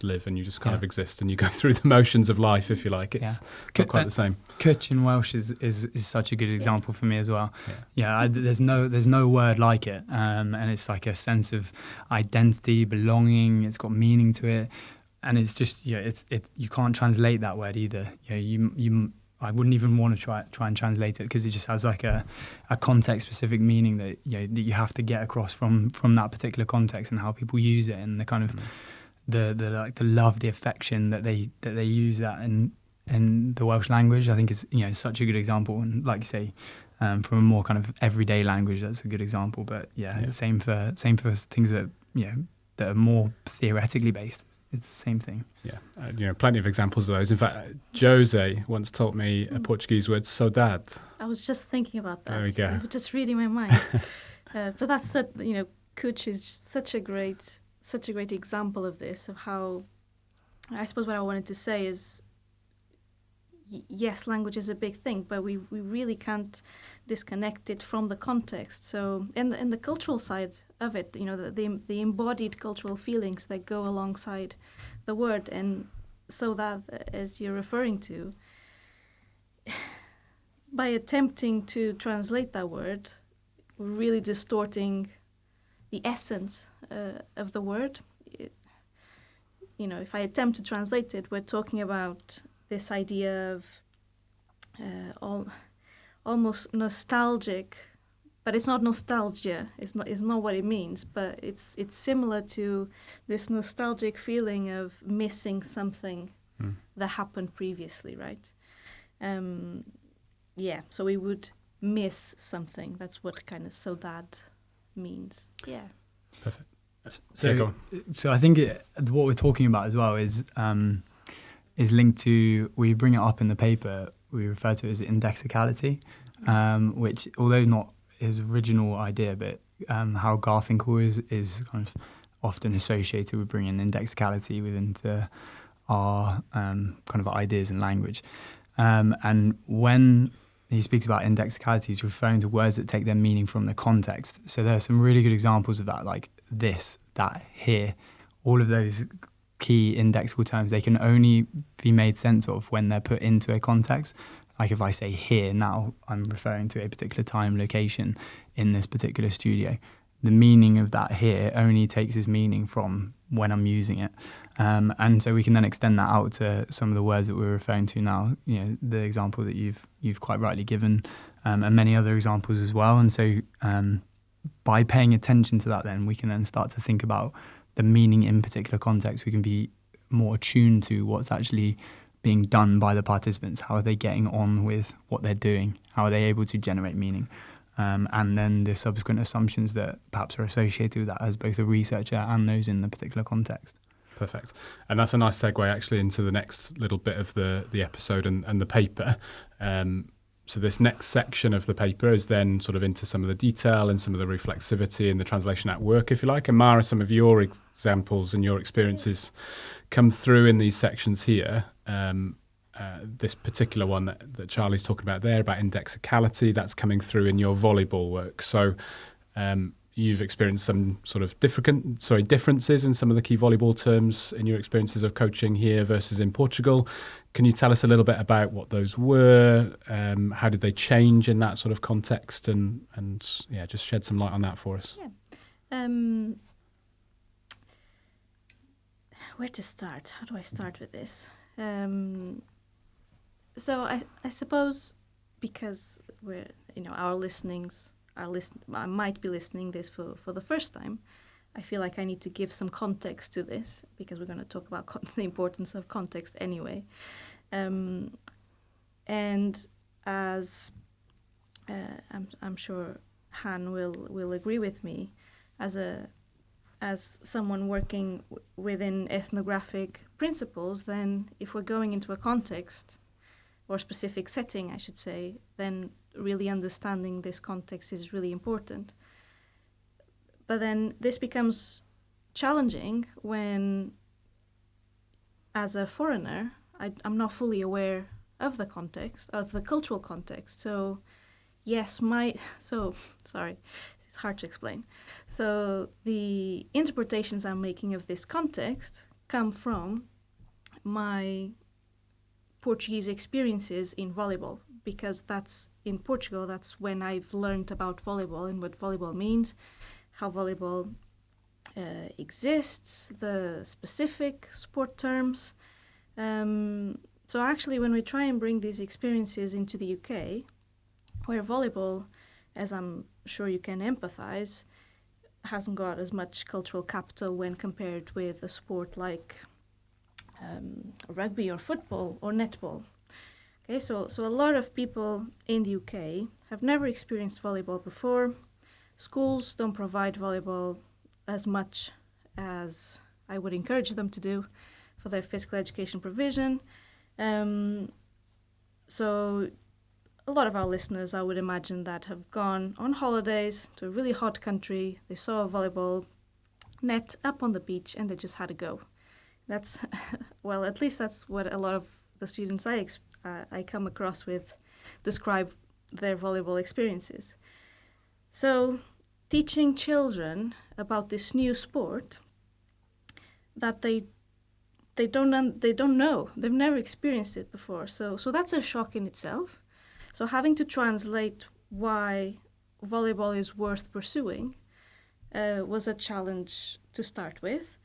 live and you just kind of exist and you go through the motions of life, if you like. It's not quite the same. Kutch in Welsh is such a good example for me as well. There's no word like it, and it's like a sense of identity, belonging. It's got meaning to it, and it's just you can't translate that word either. I wouldn't even want to try and translate it, because it just has like a context specific meaning that that you have to get across from that particular context and how people use it, and the kind of the love, the affection that they use that in the Welsh language. I think is such a good example, and like you say, from a more kind of everyday language, that's a good example. But same for things that that are more theoretically based. It's the same thing. Plenty of examples of those. In fact, Jose once taught me a Portuguese word, saudade. I was just thinking about that. There we go. Just reading my mind. But that's Kutch is such a great example of this, of how, I suppose what I wanted to say is, yes, language is a big thing, but we really can't disconnect it from the context. So in the cultural side of it, the embodied cultural feelings that go alongside the word, and so that, as you're referring to, by attempting to translate that word, we're really distorting the essence of the word. If I attempt to translate it, we're talking about this idea of almost nostalgic, but it's not nostalgia. It's not what it means. But it's similar to this nostalgic feeling of missing something that happened previously, right? So we would miss something. That's what kind of saudade means. Yeah. Perfect. So I think what we're talking about as well is linked to, we bring it up in the paper, we refer to it as indexicality, which, although not his original idea, but how Garfinkel is kind of often associated with bringing indexicality within our kind of ideas and language. And when he speaks about indexicality, he's referring to words that take their meaning from the context. So there are some really good examples of that, like this, that, here. All of those key indexical terms, they can only be made sense of when they're put into a context. Like if I say here now, I'm referring to a particular time, location in this particular studio. The meaning of that here only takes its meaning from when I'm using it. And so we can then extend that out to some of the words that we're referring to now, the example that you've quite rightly given, and many other examples as well. And so by paying attention to that, then we can then start to think about the meaning in particular context. We can be more attuned to what's actually being done by the participants. How are they getting on with what they're doing? How are they able to generate meaning? And then the subsequent assumptions that perhaps are associated with that as both a researcher and those in the particular context. Perfect. And that's a nice segue actually into the next little bit of the episode and the paper. So this next section of the paper is then sort of into some of the detail and some of the reflexivity and the translation at work, if you like. And Mara, some of your examples and your experiences come through in these sections here. This particular one that Charlie's talking about there, about indexicality, that's coming through in your volleyball work. So you've experienced some sort of differences in some of the key volleyball terms in your experiences of coaching here versus in Portugal. Can you tell us a little bit about what those were? How did they change in that sort of context? And just shed some light on that for us. Yeah. where to start? How do I start with this? So I suppose because I might be listening this for the first time. I feel like I need to give some context to this because we're going to talk about the importance of context anyway. And as I'm sure Han will agree with me, as someone working within ethnographic principles, then if we're going into a context or specific setting, I should say, then really understanding this context is really important. But then this becomes challenging when, as a foreigner, I'm not fully aware of the context, of the cultural context. So, yes, sorry, it's hard to explain. So the interpretations I'm making of this context come from my Portuguese experiences in volleyball, because that's in Portugal, that's when I've learned about volleyball and what volleyball means, how volleyball exists, the specific sport terms. So actually, when we try and bring these experiences into the UK, where volleyball, as I'm sure you can empathize, hasn't got as much cultural capital when compared with a sport like rugby or football or netball. Okay, so a lot of people in the UK have never experienced volleyball before. Schools don't provide volleyball as much as I would encourage them to do for their physical education provision. So a lot of our listeners, I would imagine, that have gone on holidays to a really hot country. They saw a volleyball net up on the beach and they just had to go. That's, well, at least that's what a lot of the students I come across with describe their volleyball experiences. So teaching children about this new sport that they don't know, they've never experienced it before. So that's a shock in itself. So having to translate why volleyball is worth pursuing was a challenge to start with.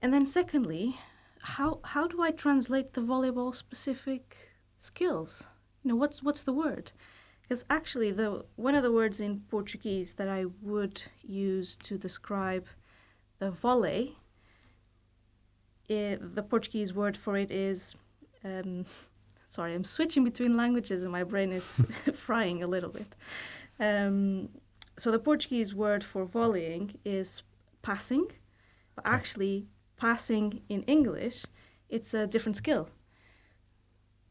And then secondly, how do I translate the volleyball specific skills? What's the word? Because actually one of the words in Portuguese that I would use to describe the volley, the Portuguese word for it is, sorry, I'm switching between languages and my brain is frying a little bit. So the Portuguese word for volleying is passing, but actually passing in English, it's a different skill.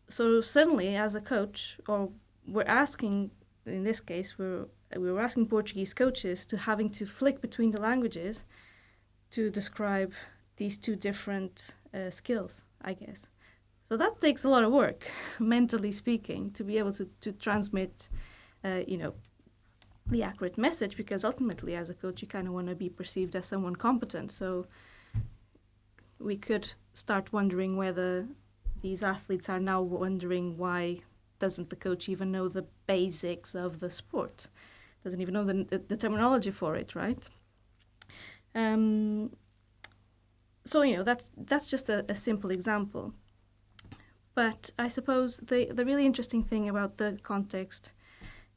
So suddenly, as a coach, or we're asking, in this case, we were asking Portuguese coaches to having to flick between the languages to describe these two different skills, I guess. So that takes a lot of work, mentally speaking, to be able to transmit, the accurate message, because ultimately, as a coach, you kind of want to be perceived as someone competent. So we could start wondering whether these athletes are now wondering why doesn't the coach even know the basics of the sport? Doesn't even know the terminology for it, right? So, that's just a simple example. But I suppose the really interesting thing about the context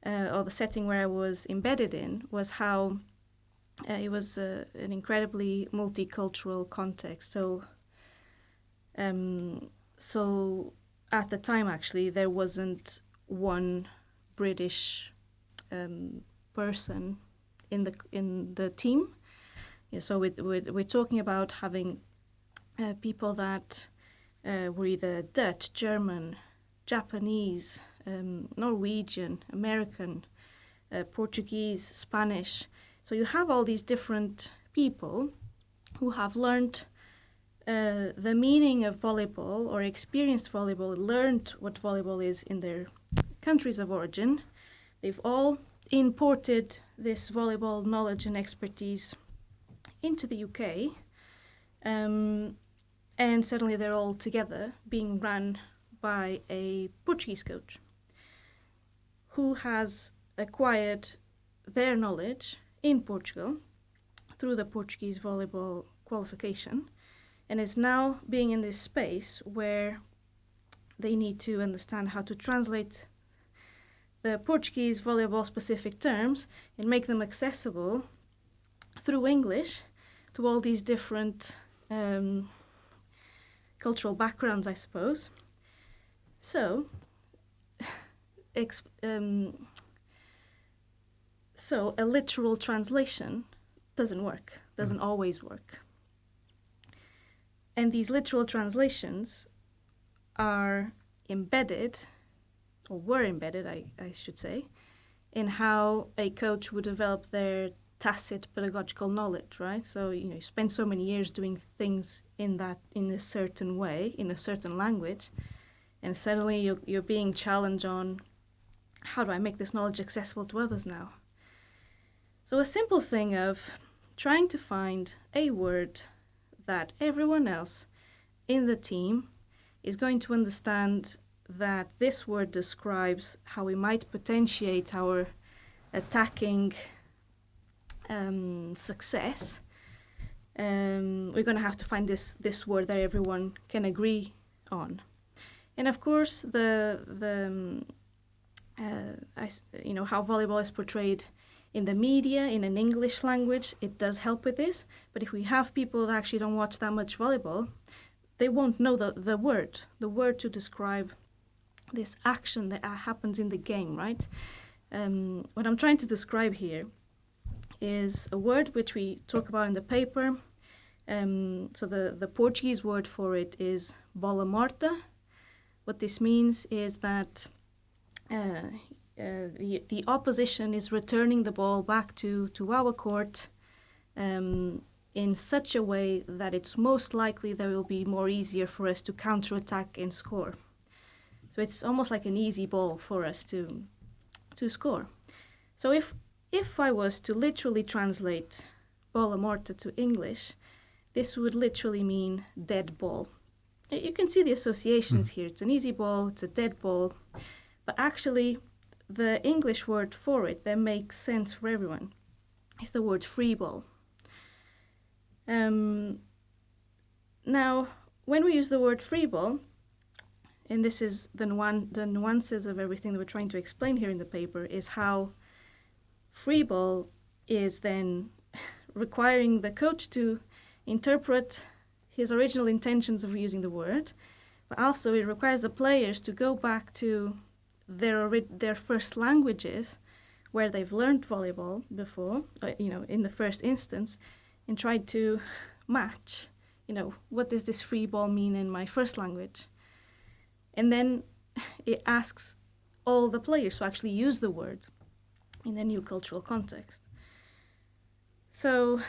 or the setting where I was embedded in was how it was an incredibly multicultural context. So at the time, actually, there wasn't one British person in the team. Yeah, so we're talking about having people that were either Dutch, German, Japanese, Norwegian, American, Portuguese, Spanish. So you have all these different people who have learned the meaning of volleyball or experienced volleyball, learned what volleyball is in their countries of origin. They've all imported this volleyball knowledge and expertise into the UK, and suddenly they're all together being run by a Portuguese coach who has acquired their knowledge in Portugal through the Portuguese volleyball qualification and is now being in this space where they need to understand how to translate the Portuguese volleyball specific terms and make them accessible through English to all these different cultural backgrounds, I suppose. So, so a literal translation doesn't work, doesn't always work. And these literal translations are embedded, or were embedded, I should say, in how a coach would develop their tacit pedagogical knowledge, right? So, you spend so many years doing things in a certain way, in a certain language, and suddenly you're being challenged on, how do I make this knowledge accessible to others now? So a simple thing of trying to find a word that everyone else in the team is going to understand, that this word describes how we might potentiate our attacking success. We're going to have to find this word that everyone can agree on. And of course, how volleyball is portrayed in the media, in an English language, it does help with this. But if we have people that actually don't watch that much volleyball, they won't know the word to describe this action that happens in the game, right? What I'm trying to describe here is a word which we talk about in the paper. So the Portuguese word for it is bola morta. What this means is that the opposition is returning the ball back to our court in such a way that it's most likely that it will be more easier for us to counterattack and score. So it's almost like an easy ball for us to score. So if I was to literally translate bola morta to English, this would literally mean dead ball. You can see the associations here. It's an easy ball, it's a dead ball, but actually the English word for it that makes sense for everyone is the word free ball. Now, when we use the word free ball, and this is the nuances of everything that we're trying to explain here in the paper, is how free ball is then requiring the coach to interpret his original intentions of using the word, but also it requires the players to go back to their first languages where they've learned volleyball before, in the first instance, and try to match, what does this free ball mean in my first language? And then it asks all the players to actually use the word in a new cultural context. So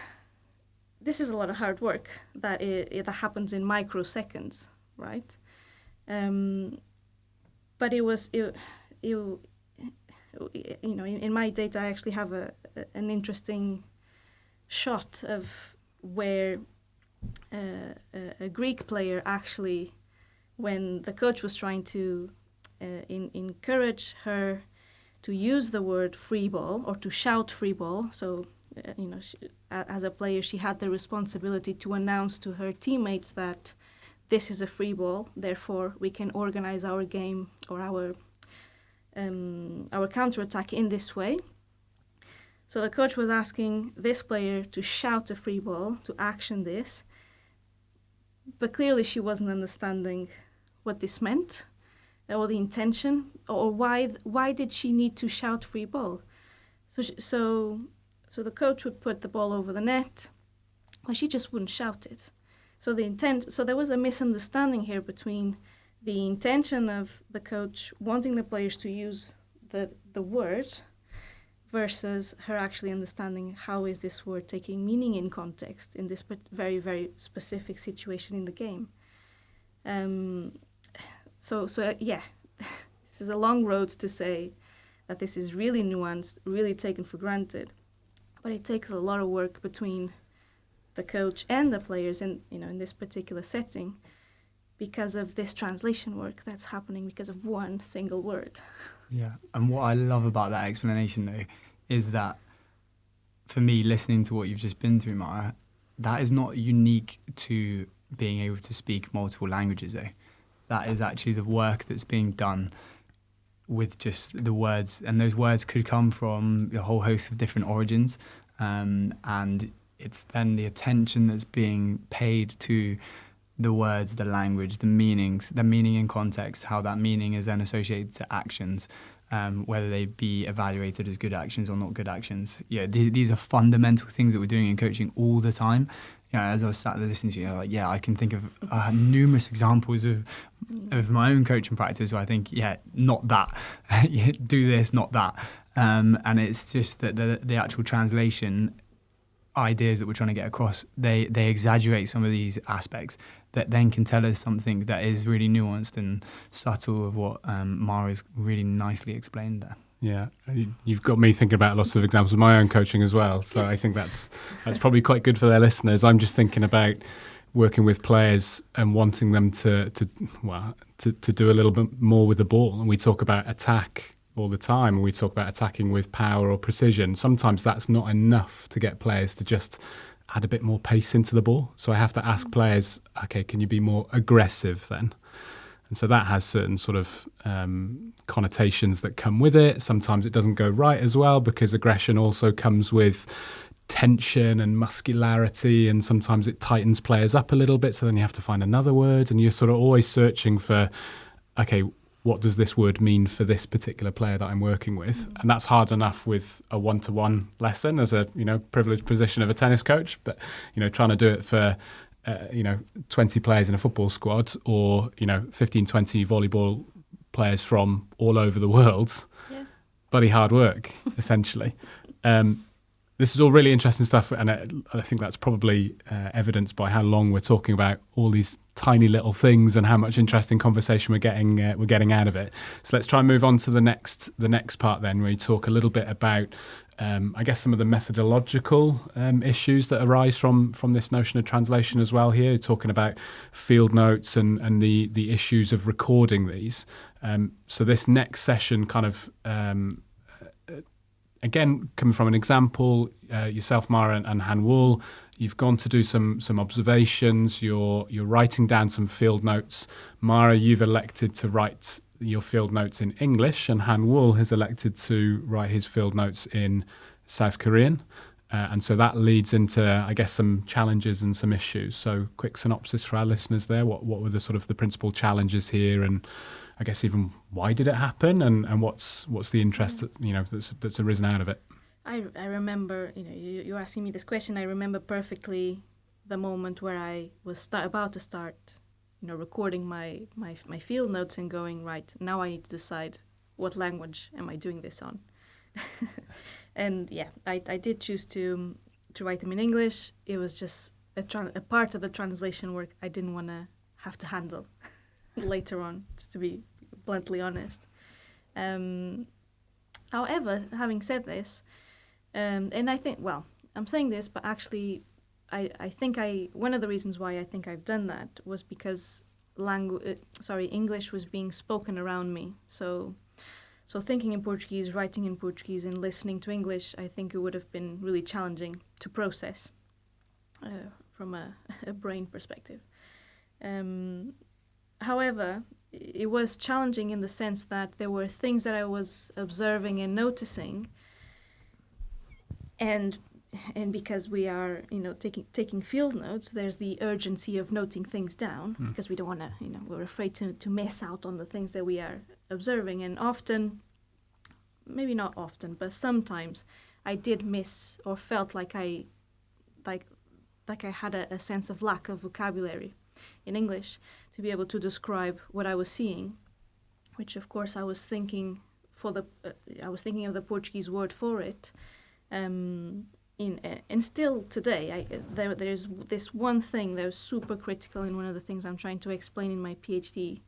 this is a lot of hard work that it happens in microseconds, right? But in my data, I actually have an interesting shot of where a Greek player actually, when the coach was trying to encourage her to use the word free ball or to shout free ball, so as a player she had the responsibility to announce to her teammates that this is a free ball, therefore we can organize our game or our counterattack in this way. So the coach was asking this player to shout a free ball, to action this, but clearly she wasn't understanding what this meant, or the intention, or why did she need to shout free ball? So the coach would put the ball over the net, but she just wouldn't shout it. So there was a misunderstanding here between the intention of the coach wanting the players to use the word versus her actually understanding how is this word taking meaning in context in this very, very specific situation in the game. So this is a long road to say that this is really nuanced, really taken for granted, but it takes a lot of work between the coach and the players in this particular setting because of this translation work that's happening because of one single word. Yeah, and what I love about that explanation though is that for me, listening to what you've just been through, Mara, that is not unique to being able to speak multiple languages, though. That is actually the work that's being done with just the words, and those words could come from a whole host of different origins, and it's then the attention that's being paid to the words, the language, the meanings, the meaning in context, how that meaning is then associated to actions, whether they be evaluated as good actions or not good actions. Yeah, these are fundamental things that we're doing in coaching all the time. Yeah, as I was sat there listening to you, like, yeah, I can think of numerous examples of my own coaching practice where I think, yeah, not that, do this, not that, and it's just that the actual translation ideas that we're trying to get across, they exaggerate some of these aspects that then can tell us something that is really nuanced and subtle of what Mara's really nicely explained there. Yeah, you've got me thinking about lots of examples of my own coaching as well. So I think that's probably quite good for their listeners. I'm just thinking about working with players and wanting them to do a little bit more with the ball. And we talk about attack all the time, and we talk about attacking with power or precision. Sometimes that's not enough to get players to just add a bit more pace into the ball. So I have to ask players, okay, can you be more aggressive then? And so that has certain sort of connotations that come with it. Sometimes it doesn't go right as well, because aggression also comes with tension and muscularity, and sometimes it tightens players up a little bit. So then you have to find another word, and you're sort of always searching for, okay, what does this word mean for this particular player that I'm working with? And that's hard enough with a one-to-one lesson as a, privileged position of a tennis coach, but, trying to do it for 20 players in a football squad, or 15, 20 volleyball players from all over the world. Yeah. Bloody hard work, essentially. This is all really interesting stuff, and I think that's probably evidenced by how long we're talking about all these tiny little things and how much interesting conversation we're getting out of it. So let's try and move on to the next part then, where you talk a little bit about I guess some of the methodological issues that arise from this notion of translation as well here, talking about field notes and the issues of recording these. So this next session kind of, again, coming from an example, yourself, Mara, and Han Wool, you've gone to do some observations, you're writing down some field notes. Mara, you've elected to write your field notes in English, and Han Wool has elected to write his field notes in South Korean. And so that leads into, I guess, some challenges and some issues. So quick synopsis for our listeners there. What were the sort of the principal challenges here, and I guess even why did it happen, and what's the interest that's arisen out of it? I remember, you asking me this question. I remember perfectly the moment where I was about to start, recording my field notes and going, right, now I need to decide what language am I doing this on. And yeah, I did choose to write them in English. It was just a part of the translation work I didn't want to have to handle later on, to be bluntly honest. However, having said this, and I think, well, I'm saying this, but actually I think one of the reasons why I think I've done that was because English was being spoken around me. So thinking in Portuguese, writing in Portuguese, and listening to English, I think it would have been really challenging to process from a brain perspective. However, it was challenging in the sense that there were things that I was observing and noticing, and because we are, taking field notes, there's the urgency of noting things down because we don't want to, we're afraid to miss out on the things that we are observing. And often, maybe not often, but sometimes I did miss or felt like I had a sense of lack of vocabulary in English to be able to describe what I was seeing, which of course I was thinking of the Portuguese word for it. And still today, there's this one thing that was super critical in one of the things I'm trying to explain in my PhD,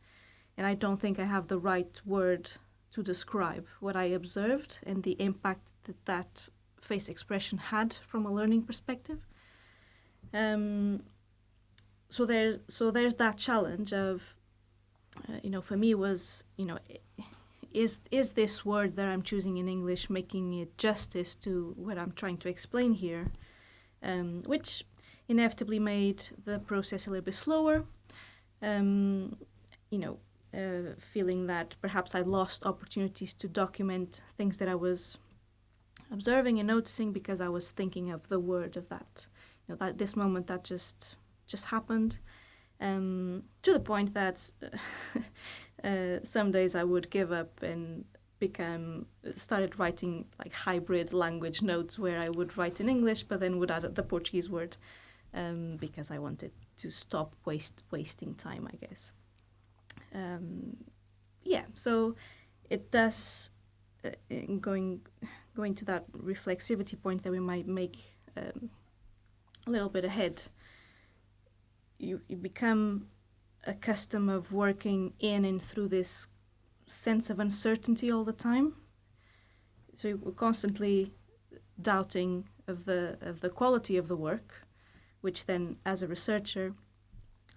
and I don't think I have the right word to describe what I observed and the impact that face expression had from a learning perspective. So there's that challenge of, for me was, is this word that I'm choosing in English making it justice to what I'm trying to explain here? Which inevitably made the process a little bit slower. Feeling that perhaps I lost opportunities to document things that I was observing and noticing because I was thinking of the word of that, that this moment that just happened, to the point that some days I would give up and started writing like hybrid language notes where I would write in English but then would add the Portuguese word, because I wanted to stop wasting time, I guess. So it does, going to that reflexivity point that we might make a little bit ahead, you become accustomed of working in and through this sense of uncertainty all the time. So you're constantly doubting of the quality of the work, which then as a researcher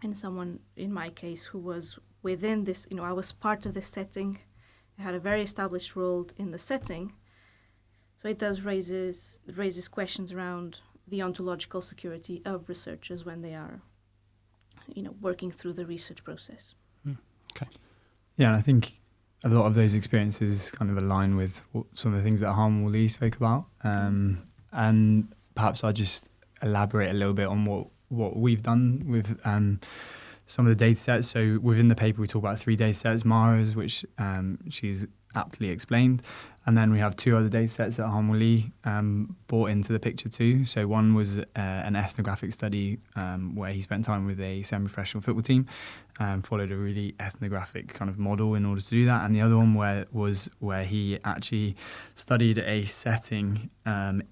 and someone in my case who was within this, I was part of this setting, I had a very established role in the setting. So it does raises questions around the ontological security of researchers when they are, working through the research process. Okay. Yeah, and I think a lot of those experiences kind of align with some of the things that Harmon Lee spoke about. And perhaps I'll just elaborate a little bit on what we've done with some of the data sets. So within the paper, we talk about 3 data sets, Mara's, which she's aptly explained. And then we have 2 other data sets that Harmon Lee brought into the picture too. So one was an ethnographic study where he spent time with a semi-professional football team, followed a really ethnographic kind of model in order to do that. And the other one where he actually studied a setting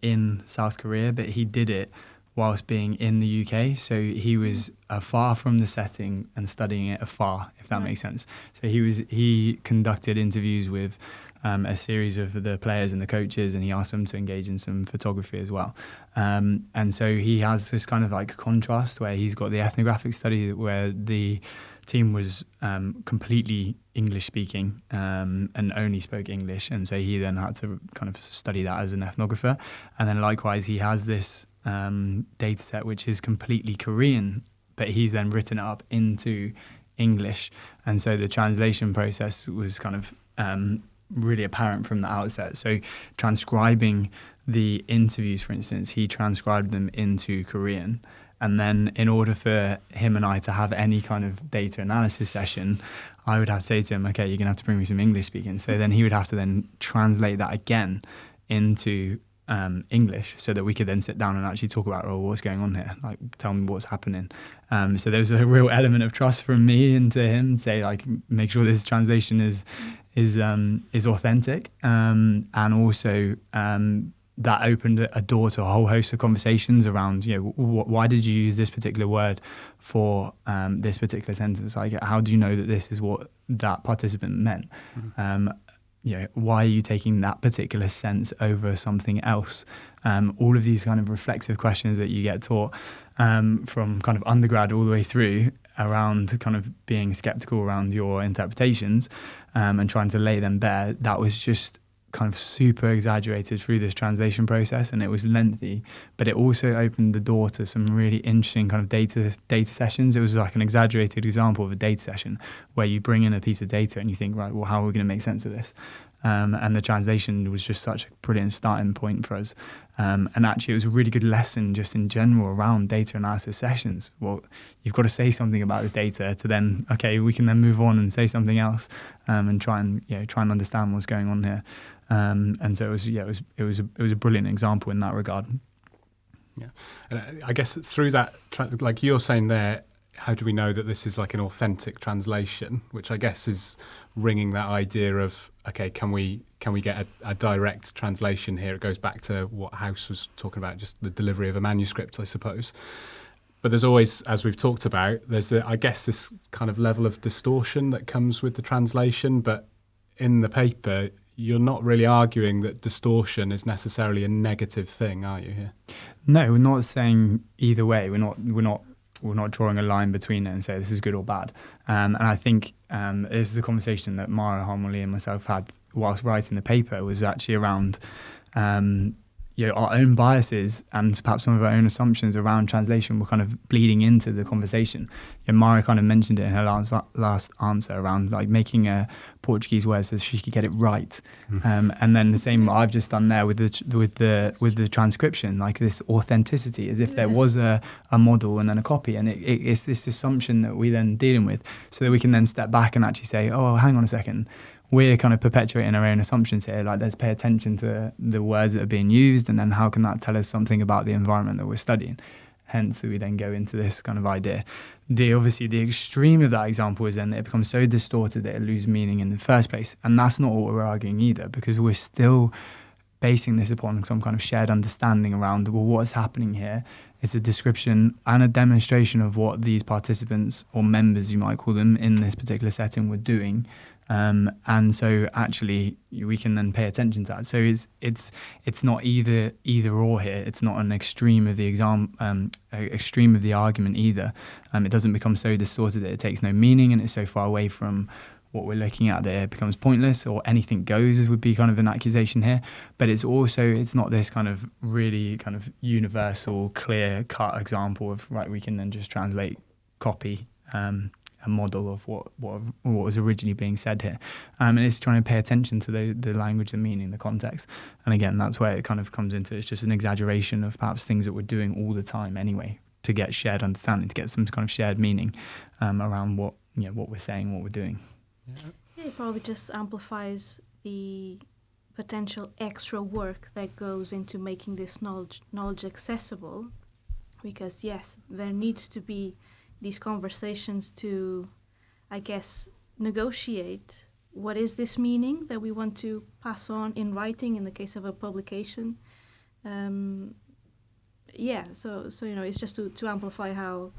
in South Korea, but he did it whilst being in the UK. So he was afar from the setting and studying it afar, if that makes sense. So he conducted interviews with a series of the players and the coaches, and he asked them to engage in some photography as well. And so he has this kind of like contrast where he's got the ethnographic study where the team was completely English speaking and only spoke English. And so he then had to kind of study that as an ethnographer. And then likewise, he has this data set which is completely Korean, but he's then written it up into English. And so the translation process was kind of really apparent from the outset. So transcribing the interviews, for instance, he transcribed them into Korean. And then in order for him and I to have any kind of data analysis session, I would have to say to him, okay, you're going to have to bring me some English speaking. So then he would have to then translate that again into English so that we could then sit down and actually talk about, what's going on here? Like, tell me what's happening. So there's a real element of trust from me into him, say, like, make sure this translation is authentic. And also that opened a door to a whole host of conversations around, why did you use this particular word for this particular sentence? Like, how do you know that this is what that participant meant? Why are you taking that particular sense over something else? All of these kind of reflexive questions that you get taught from kind of undergrad all the way through around kind of being skeptical around your interpretations and trying to lay them bare, that was just kind of super exaggerated through this translation process, and it was lengthy, but it also opened the door to some really interesting kind of data sessions. It was like an exaggerated example of a data session where you bring in a piece of data and you think, right, well, how are we going to make sense of this? And the translation was just such a brilliant starting point for us. And actually, it was a really good lesson just in general around data analysis sessions. Well, you've got to say something about this data to then, okay, we can then move on and say something else and try and understand what's going on here. And so it was a brilliant example in that regard. Yeah, and I guess through that, like you're saying there, how do we know that this is like an authentic translation? Which I guess is ringing that idea of, okay, can we get a direct translation here? It goes back to what House was talking about, just the delivery of a manuscript, I suppose. But there's always, as we've talked about, I guess this kind of level of distortion that comes with the translation. But in the paper, you're not really arguing that distortion is necessarily a negative thing, are you? Here? No, we're not saying either way. We're not drawing a line between it and say this is good or bad. And I think this is the conversation that Mara, Harmon Lee and myself had whilst writing the paper, was actually around, our own biases and perhaps some of our own assumptions around translation were kind of bleeding into the conversation. Mara kind of mentioned it in her last answer around like making a Portuguese word so she could get it right, and then the same I've just done there with the transcription, like this authenticity, as if there was a model and then a copy, and it's this assumption that we then dealing with, so that we can then step back and actually say, oh, hang on a second. We're kind of perpetuating our own assumptions here. Like, let's pay attention to the words that are being used, and then how can that tell us something about the environment that we're studying? Hence, we then go into this kind of idea. Obviously, the extreme of that example is then that it becomes so distorted that it loses meaning in the first place. And that's not what we're arguing either, because we're still basing this upon some kind of shared understanding around, well, what's happening here? It's a description and a demonstration of what these participants, or members, you might call them, in this particular setting were doing. And so actually we can then pay attention to that. So it's not either or here. It's not an extreme of the extreme of the argument either. It doesn't become so distorted that it takes no meaning and it's so far away from what we're looking at that it becomes pointless, or anything goes would be kind of an accusation here. But it's not this kind of really kind of universal, clear cut example of, right, we can then just translate, copy, a model of what was originally being said here, and it's trying to pay attention to the language, the meaning, the context. And again, that's where it kind of comes into, it's just an exaggeration of perhaps things that we're doing all the time anyway, to get shared understanding, to get some kind of shared meaning around what we're saying, what we're doing. Yeah, it probably just amplifies the potential extra work that goes into making this knowledge accessible, because yes, there needs to be these conversations to, I guess, negotiate what is this meaning that we want to pass on in writing in the case of a publication. So it's just to amplify how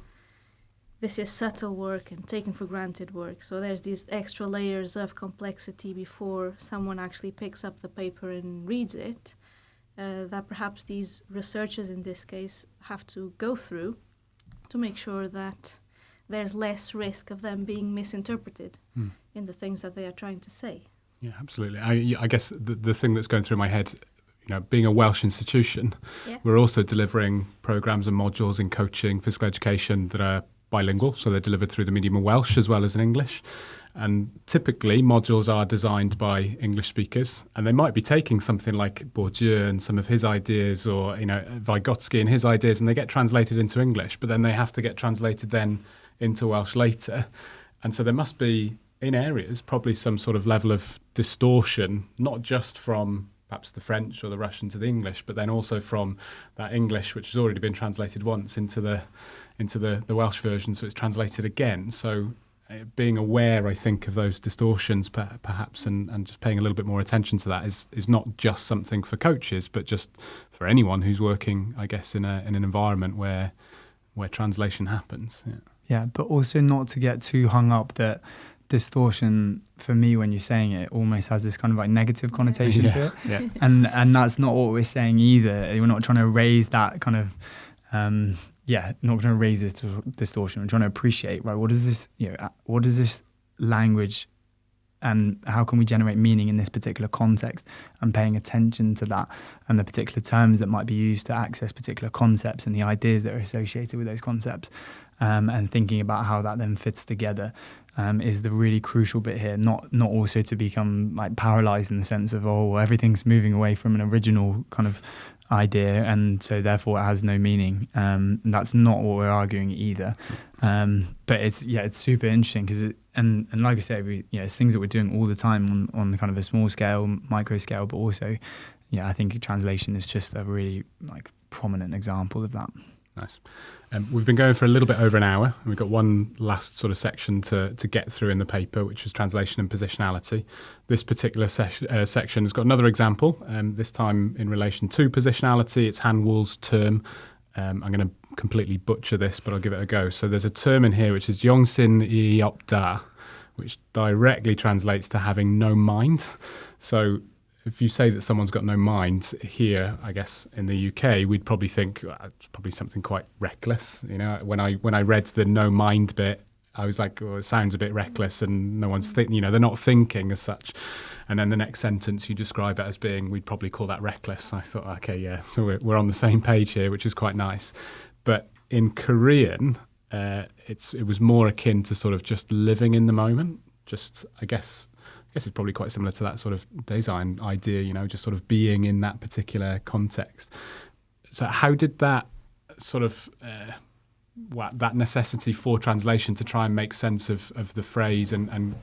this is subtle work and taken for granted work. So there's these extra layers of complexity before someone actually picks up the paper and reads it, that perhaps these researchers in this case have to go through to make sure that there's less risk of them being misinterpreted in the things that they are trying to say. Yeah, absolutely. I guess the thing that's going through my head, being a Welsh institution, we're also delivering programmes and modules in coaching, physical education that are bilingual, so they're delivered through the medium of Welsh as well as in English. And typically modules are designed by English speakers, and they might be taking something like Bourdieu and some of his ideas, or Vygotsky and his ideas, and they get translated into English, but then they have to get translated then into Welsh later. And so there must be, in areas, probably some sort of level of distortion, not just from perhaps the French or the Russian to the English, but then also from that English which has already been translated once into the Welsh version, so it's translated again. So being aware, I think, of those distortions perhaps, and just paying a little bit more attention to that is not just something for coaches, but just for anyone who's working, I guess, in an environment where translation happens. Yeah, but also not to get too hung up that distortion, for me, when you're saying it, almost has this kind of like negative connotation to it. Yeah. And that's not what we're saying either. We're not trying to raise that kind of not going to raise this distortion. We're trying to appreciate, right, what is this language, and how can we generate meaning in this particular context, and paying attention to that and the particular terms that might be used to access particular concepts and the ideas that are associated with those concepts, and thinking about how that then fits together is the really crucial bit here. Not also to become like paralyzed in the sense of, everything's moving away from an original kind of idea, and so therefore it has no meaning. That's not what we're arguing either. But it's super interesting because and like I said, it's things that we're doing all the time on kind of a small scale, micro scale, but also I think translation is just a really like prominent example of that. Nice. We've been going for a little bit over an hour, and we've got one last sort of section to get through in the paper, which is translation and positionality. This particular section has got another example, this time in relation to positionality. It's Han Wool's term. I'm going to completely butcher this, but I'll give it a go. So there's a term in here which is Yongsin I Opda, which directly translates to having no mind. So if you say that someone's got no mind here, I guess in the UK, we'd probably think it's probably something quite reckless. When I read the no mind bit, I was like, oh, it sounds a bit reckless, and no one's thinking, they're not thinking as such. And then the next sentence, you describe it as being, we'd probably call that reckless. I thought, okay, yeah, so we're on the same page here, which is quite nice. But in Korean, it was more akin to sort of just living in the moment. Just, I guess it's probably quite similar to that sort of design idea, just sort of being in that particular context. So how did that sort of that necessity for translation to try and make sense of the phrase and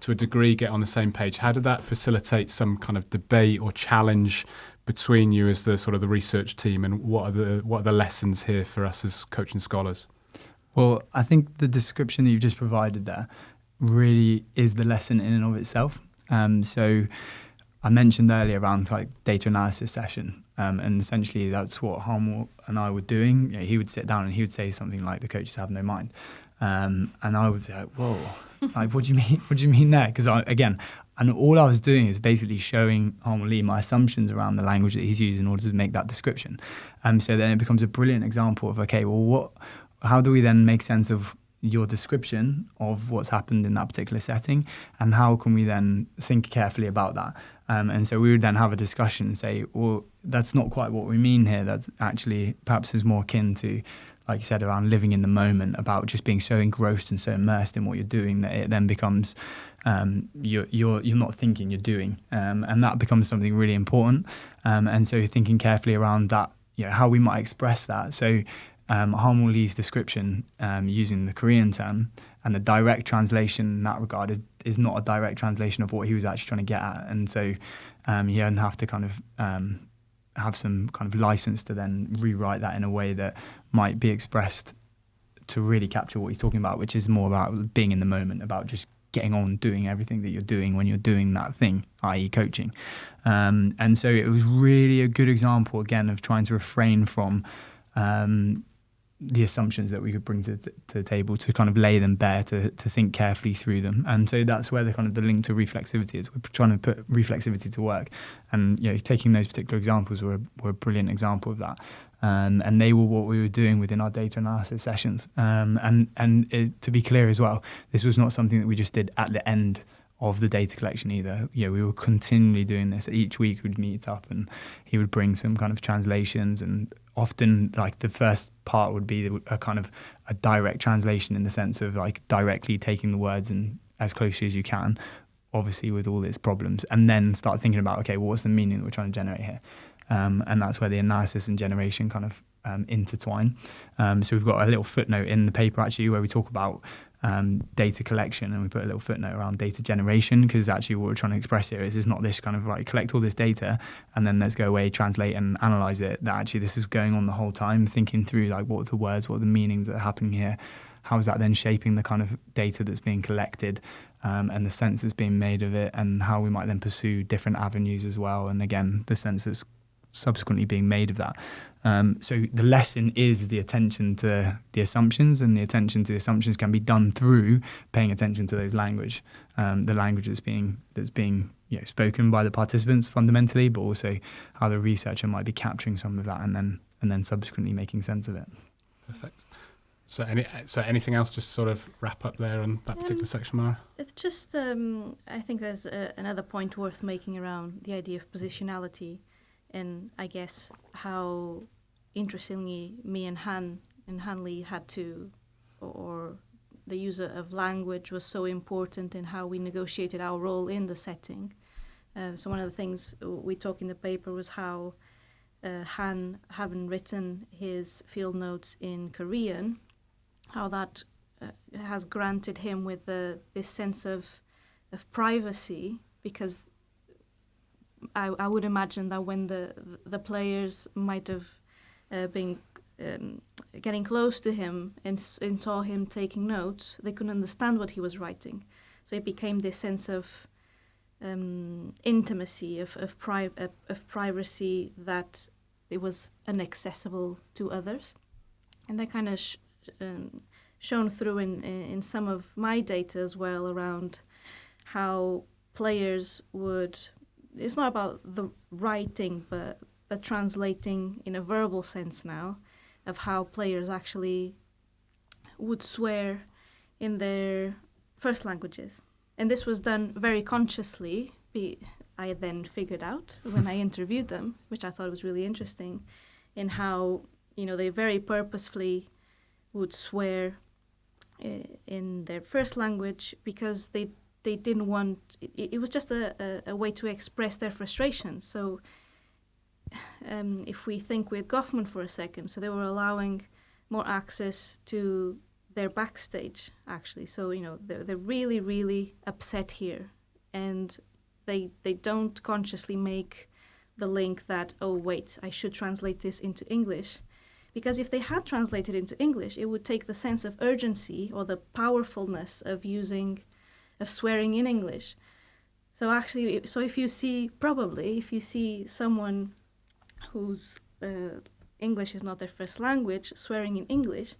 to a degree get on the same page, how did that facilitate some kind of debate or challenge between you as the sort of the research team, and what are the lessons here for us as coaching scholars? Well, I think the description that you've just provided there really is the lesson in and of itself. So I mentioned earlier around like data analysis session, and essentially that's what Harmel and I were doing. He would sit down and he would say something like, "The coaches have no mind," and I would be like, "Whoa, like what do you mean? What do you mean there?" Because and all I was doing is basically showing Harmel Lee my assumptions around the language that he's used in order to make that description. So then it becomes a brilliant example of, okay, well, how do we then make sense of your description of what's happened in that particular setting, and how can we then think carefully about that? And so we would then have a discussion and say, well, that's not quite what we mean here. That's actually perhaps is more akin to, like you said, around living in the moment, about just being so engrossed and so immersed in what you're doing that it then becomes you're not thinking, you're doing, and that becomes something really important. And so thinking carefully around that, how we might express that. So Harmel Lee's description using the Korean term and the direct translation in that regard is not a direct translation of what he was actually trying to get at. And so he would have to kind of have some kind of license to then rewrite that in a way that might be expressed to really capture what he's talking about, which is more about being in the moment, about just getting on doing everything that you're doing when you're doing that thing, i.e. coaching. And so it was really a good example, again, of trying to refrain from the assumptions that we could bring to the table, to kind of lay them bare, to think carefully through them. And so that's where the kind of the link to reflexivity is. We're trying to put reflexivity to work, and taking those particular examples were a brilliant example of that. And they were what we were doing within our data analysis sessions. To be clear as well, this was not something that we just did at the end of the data collection either. We were continually doing this. Each week we'd meet up and he would bring some kind of translations, and often like the first part would be a kind of a direct translation, in the sense of like directly taking the words and as closely as you can, obviously with all its problems, and then start thinking about, okay, well, what's the meaning that we're trying to generate here? And that's where the analysis and generation kind of intertwine. So we've got a little footnote in the paper actually where we talk about data collection, and we put a little footnote around data generation, because actually what we're trying to express here is not this kind of like collect all this data and then let's go away, translate and analyze it. That actually this is going on the whole time, thinking through like what are the words, what are the meanings that are happening here, how is that then shaping the kind of data that's being collected, and the sense that's being made of it, and how we might then pursue different avenues as well, and again the sense that's subsequently being made of that. So the lesson is the attention to the assumptions, and the attention to the assumptions can be done through paying attention to those language, the language that's being spoken by the participants fundamentally, but also how the researcher might be capturing some of that and then subsequently making sense of it. Perfect. So anything else, just sort of wrap up there on that particular section, Mara? It's just I think there's another point worth making around the idea of positionality. And I guess how interestingly me and Hanley had to, or the use of language was so important in how we negotiated our role in the setting. So one of the things we talk in the paper was how Han, having written his field notes in Korean, how that has granted him with this sense of privacy, because I would imagine that when the players might have been getting close to him and saw him taking notes, they couldn't understand what he was writing. So it became this sense of intimacy, of privacy, that it was inaccessible to others. And that kind of shone through in some of my data as well, around how players would... It's not about the writing, but translating in a verbal sense now, of how players actually would swear in their first languages. And this was done very consciously. I then figured out when I interviewed them, which I thought was really interesting, in how, they very purposefully would swear in their first language because they didn't want, it was just a way to express their frustration. So if we think with Goffman for a second, so they were allowing more access to their backstage, actually. So, they're really, really upset here. And they don't consciously make the link that, oh, wait, I should translate this into English. Because if they had translated into English, it would take the sense of urgency or the powerfulness of swearing in English. So actually, if you see someone whose English is not their first language swearing in English,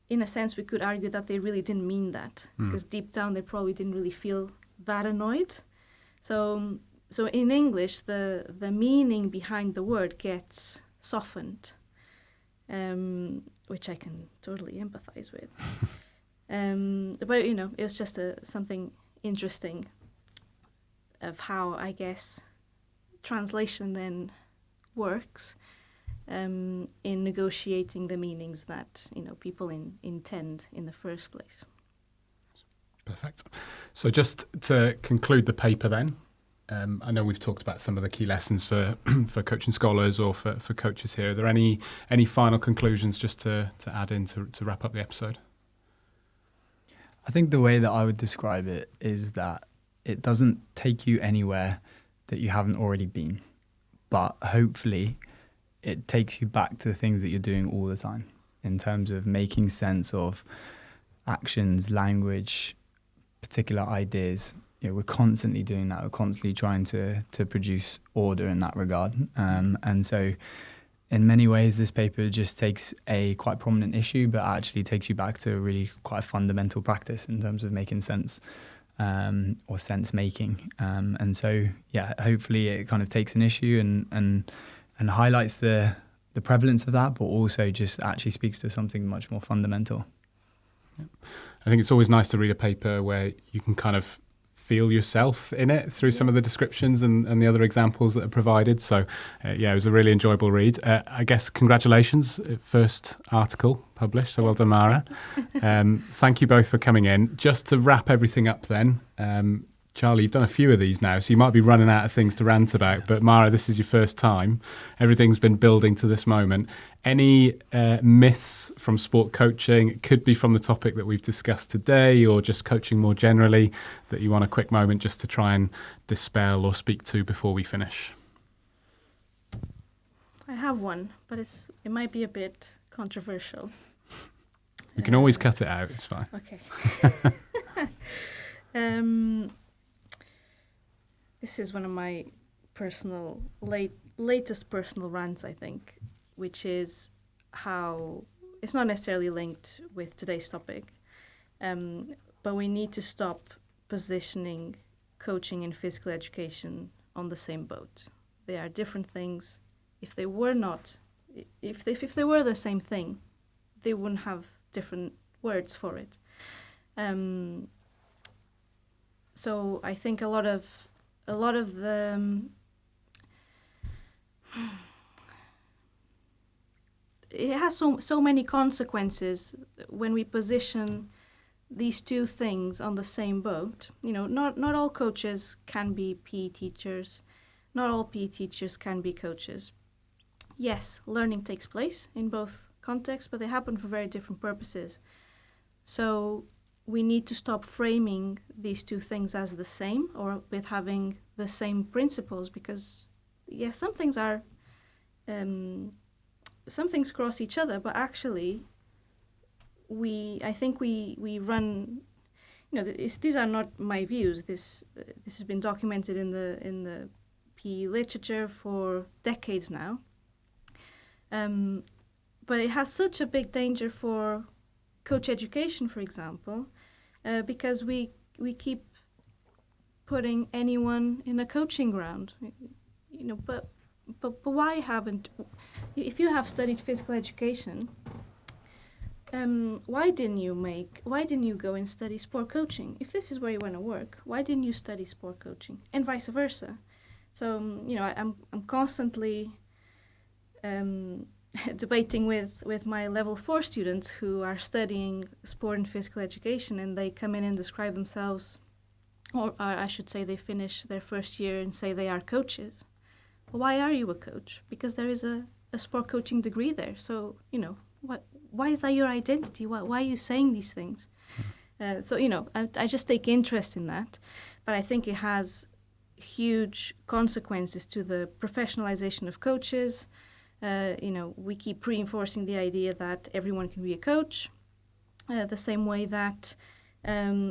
in a sense, we could argue that they really didn't mean that, because deep down they probably didn't really feel that annoyed. So in English, the meaning behind the word gets softened, which I can totally empathize with. But it's just something interesting of how, I guess, translation then works in negotiating the meanings that people intend in the first place. Perfect. So just to conclude the paper then, I know we've talked about some of the key lessons for coaching scholars or for coaches here. Are there any final conclusions just to add in to wrap up the episode? I think the way that I would describe it is that it doesn't take you anywhere that you haven't already been, but hopefully it takes you back to the things that you're doing all the time in terms of making sense of actions, language, particular ideas. We're constantly doing that. We're constantly trying to produce order in that regard. And so in many ways, this paper just takes a quite prominent issue, but actually takes you back to really quite a fundamental practice in terms of making sense or sense making. And so, hopefully it kind of takes an issue and highlights the prevalence of that, but also just actually speaks to something much more fundamental. I think it's always nice to read a paper where you can kind of feel yourself in it through some of the descriptions and the other examples that are provided. So, it was a really enjoyable read. I guess congratulations, first article published. So well done, Mara. Thank you both for coming in. Just to wrap everything up then, Charlie, you've done a few of these now, so you might be running out of things to rant about. But Mara, this is your first time. Everything's been building to this moment. Any myths from sport coaching? It could be from the topic that we've discussed today or just coaching more generally that you want a quick moment just to try and dispel or speak to before we finish. I have one, but it might be a bit controversial. We can always cut it out. It's fine. Okay. This is one of my latest personal rants, I think, which is how it's not necessarily linked with today's topic, but we need to stop positioning coaching and physical education on the same boat. They are different things. If they were the same thing, they wouldn't have different words for it. So I think a lot of the it has so many consequences when we position these two things on the same boat. Not all coaches can be PE teachers. Not all PE teachers can be coaches. Yes, learning takes place in both contexts, but they happen for very different purposes. So we need to stop framing these two things as the same or with having the same principles, because yes, some things cross each other, but actually I think we run, these are not my views. This has been documented in the PE literature for decades now. But it has such a big danger for coach education, for example, because we keep putting anyone in a coaching ground, but why haven't, if you have studied physical education, why didn't you go and study sport coaching? If this is where you want to work, why didn't you study sport coaching? And vice versa. So, I'm constantly debating with my level 4 students who are studying sport and physical education, and they come in and describe themselves, or I should say they finish their first year and say they are coaches. Well, why are you a coach? Because there is a sport coaching degree there. So, why is that your identity? Why are you saying these things? I just take interest in that. But I think it has huge consequences to the professionalization of coaches. We keep reinforcing the idea that everyone can be a coach. The same way that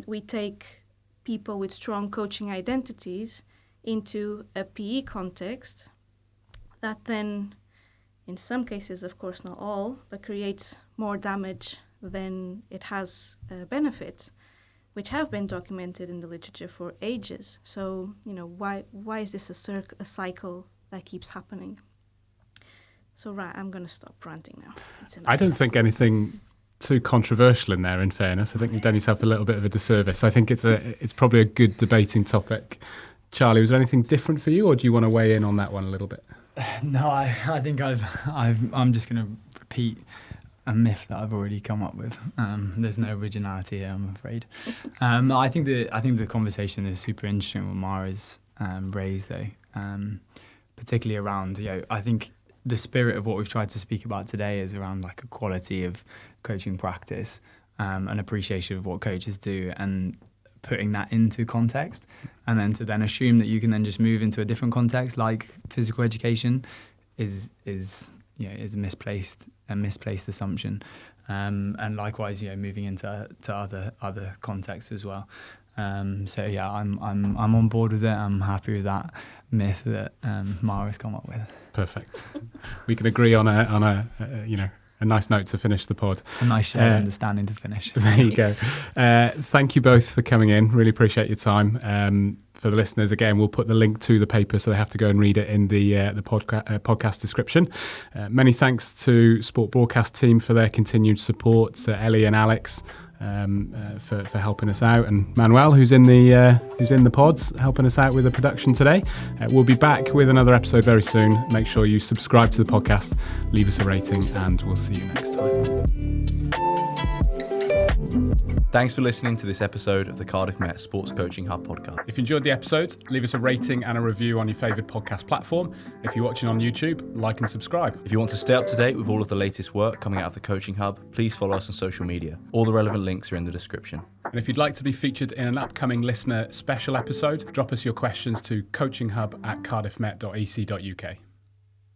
we take people with strong coaching identities into a PE context that then, in some cases, of course not all, but creates more damage than it has benefits, which have been documented in the literature for ages. So, why is this a cycle that keeps happening? So, right, I'm going to stop ranting now. I don't think anything too controversial in there, in fairness. I think you've done yourself a little bit of a disservice. I think it's probably a good debating topic. Charlie, was there anything different for you, or do you want to weigh in on that one a little bit? No, I think I'm just going to repeat a myth that I've already come up with. There's no originality here, I'm afraid. I think the conversation is super interesting what Mara's raised, though, particularly around, I think the spirit of what we've tried to speak about today is around like a quality of coaching practice, an appreciation of what coaches do, and putting that into context, and then to then assume that you can then just move into a different context like physical education is a misplaced assumption, and likewise moving into other contexts as well. I'm on board with it. I'm happy with that myth that Mara's come up with. Perfect. We can agree on a nice note to finish the pod. A nice shared understanding to finish. There you go. Thank you both for coming in. Really appreciate your time. For the listeners, again, we'll put the link to the paper so they have to go and read it in the podcast description. Many thanks to Sport Broadcast team for their continued support, to Ellie and Alex for helping us out, and Manuel, who's in the pods, helping us out with the production today. We'll be back with another episode very soon. Make sure you subscribe to the podcast, leave us a rating, and we'll see you next time. Thanks for listening to this episode of the Cardiff Met Sports Coaching Hub podcast. If you enjoyed the episode, leave us a rating and a review on your favourite podcast platform. If you're watching on YouTube, like and subscribe. If you want to stay up to date with all of the latest work coming out of the Coaching Hub, please follow us on social media. All the relevant links are in the description. And if you'd like to be featured in an upcoming listener special episode, drop us your questions to coachinghub@cardiffmet.ec.uk.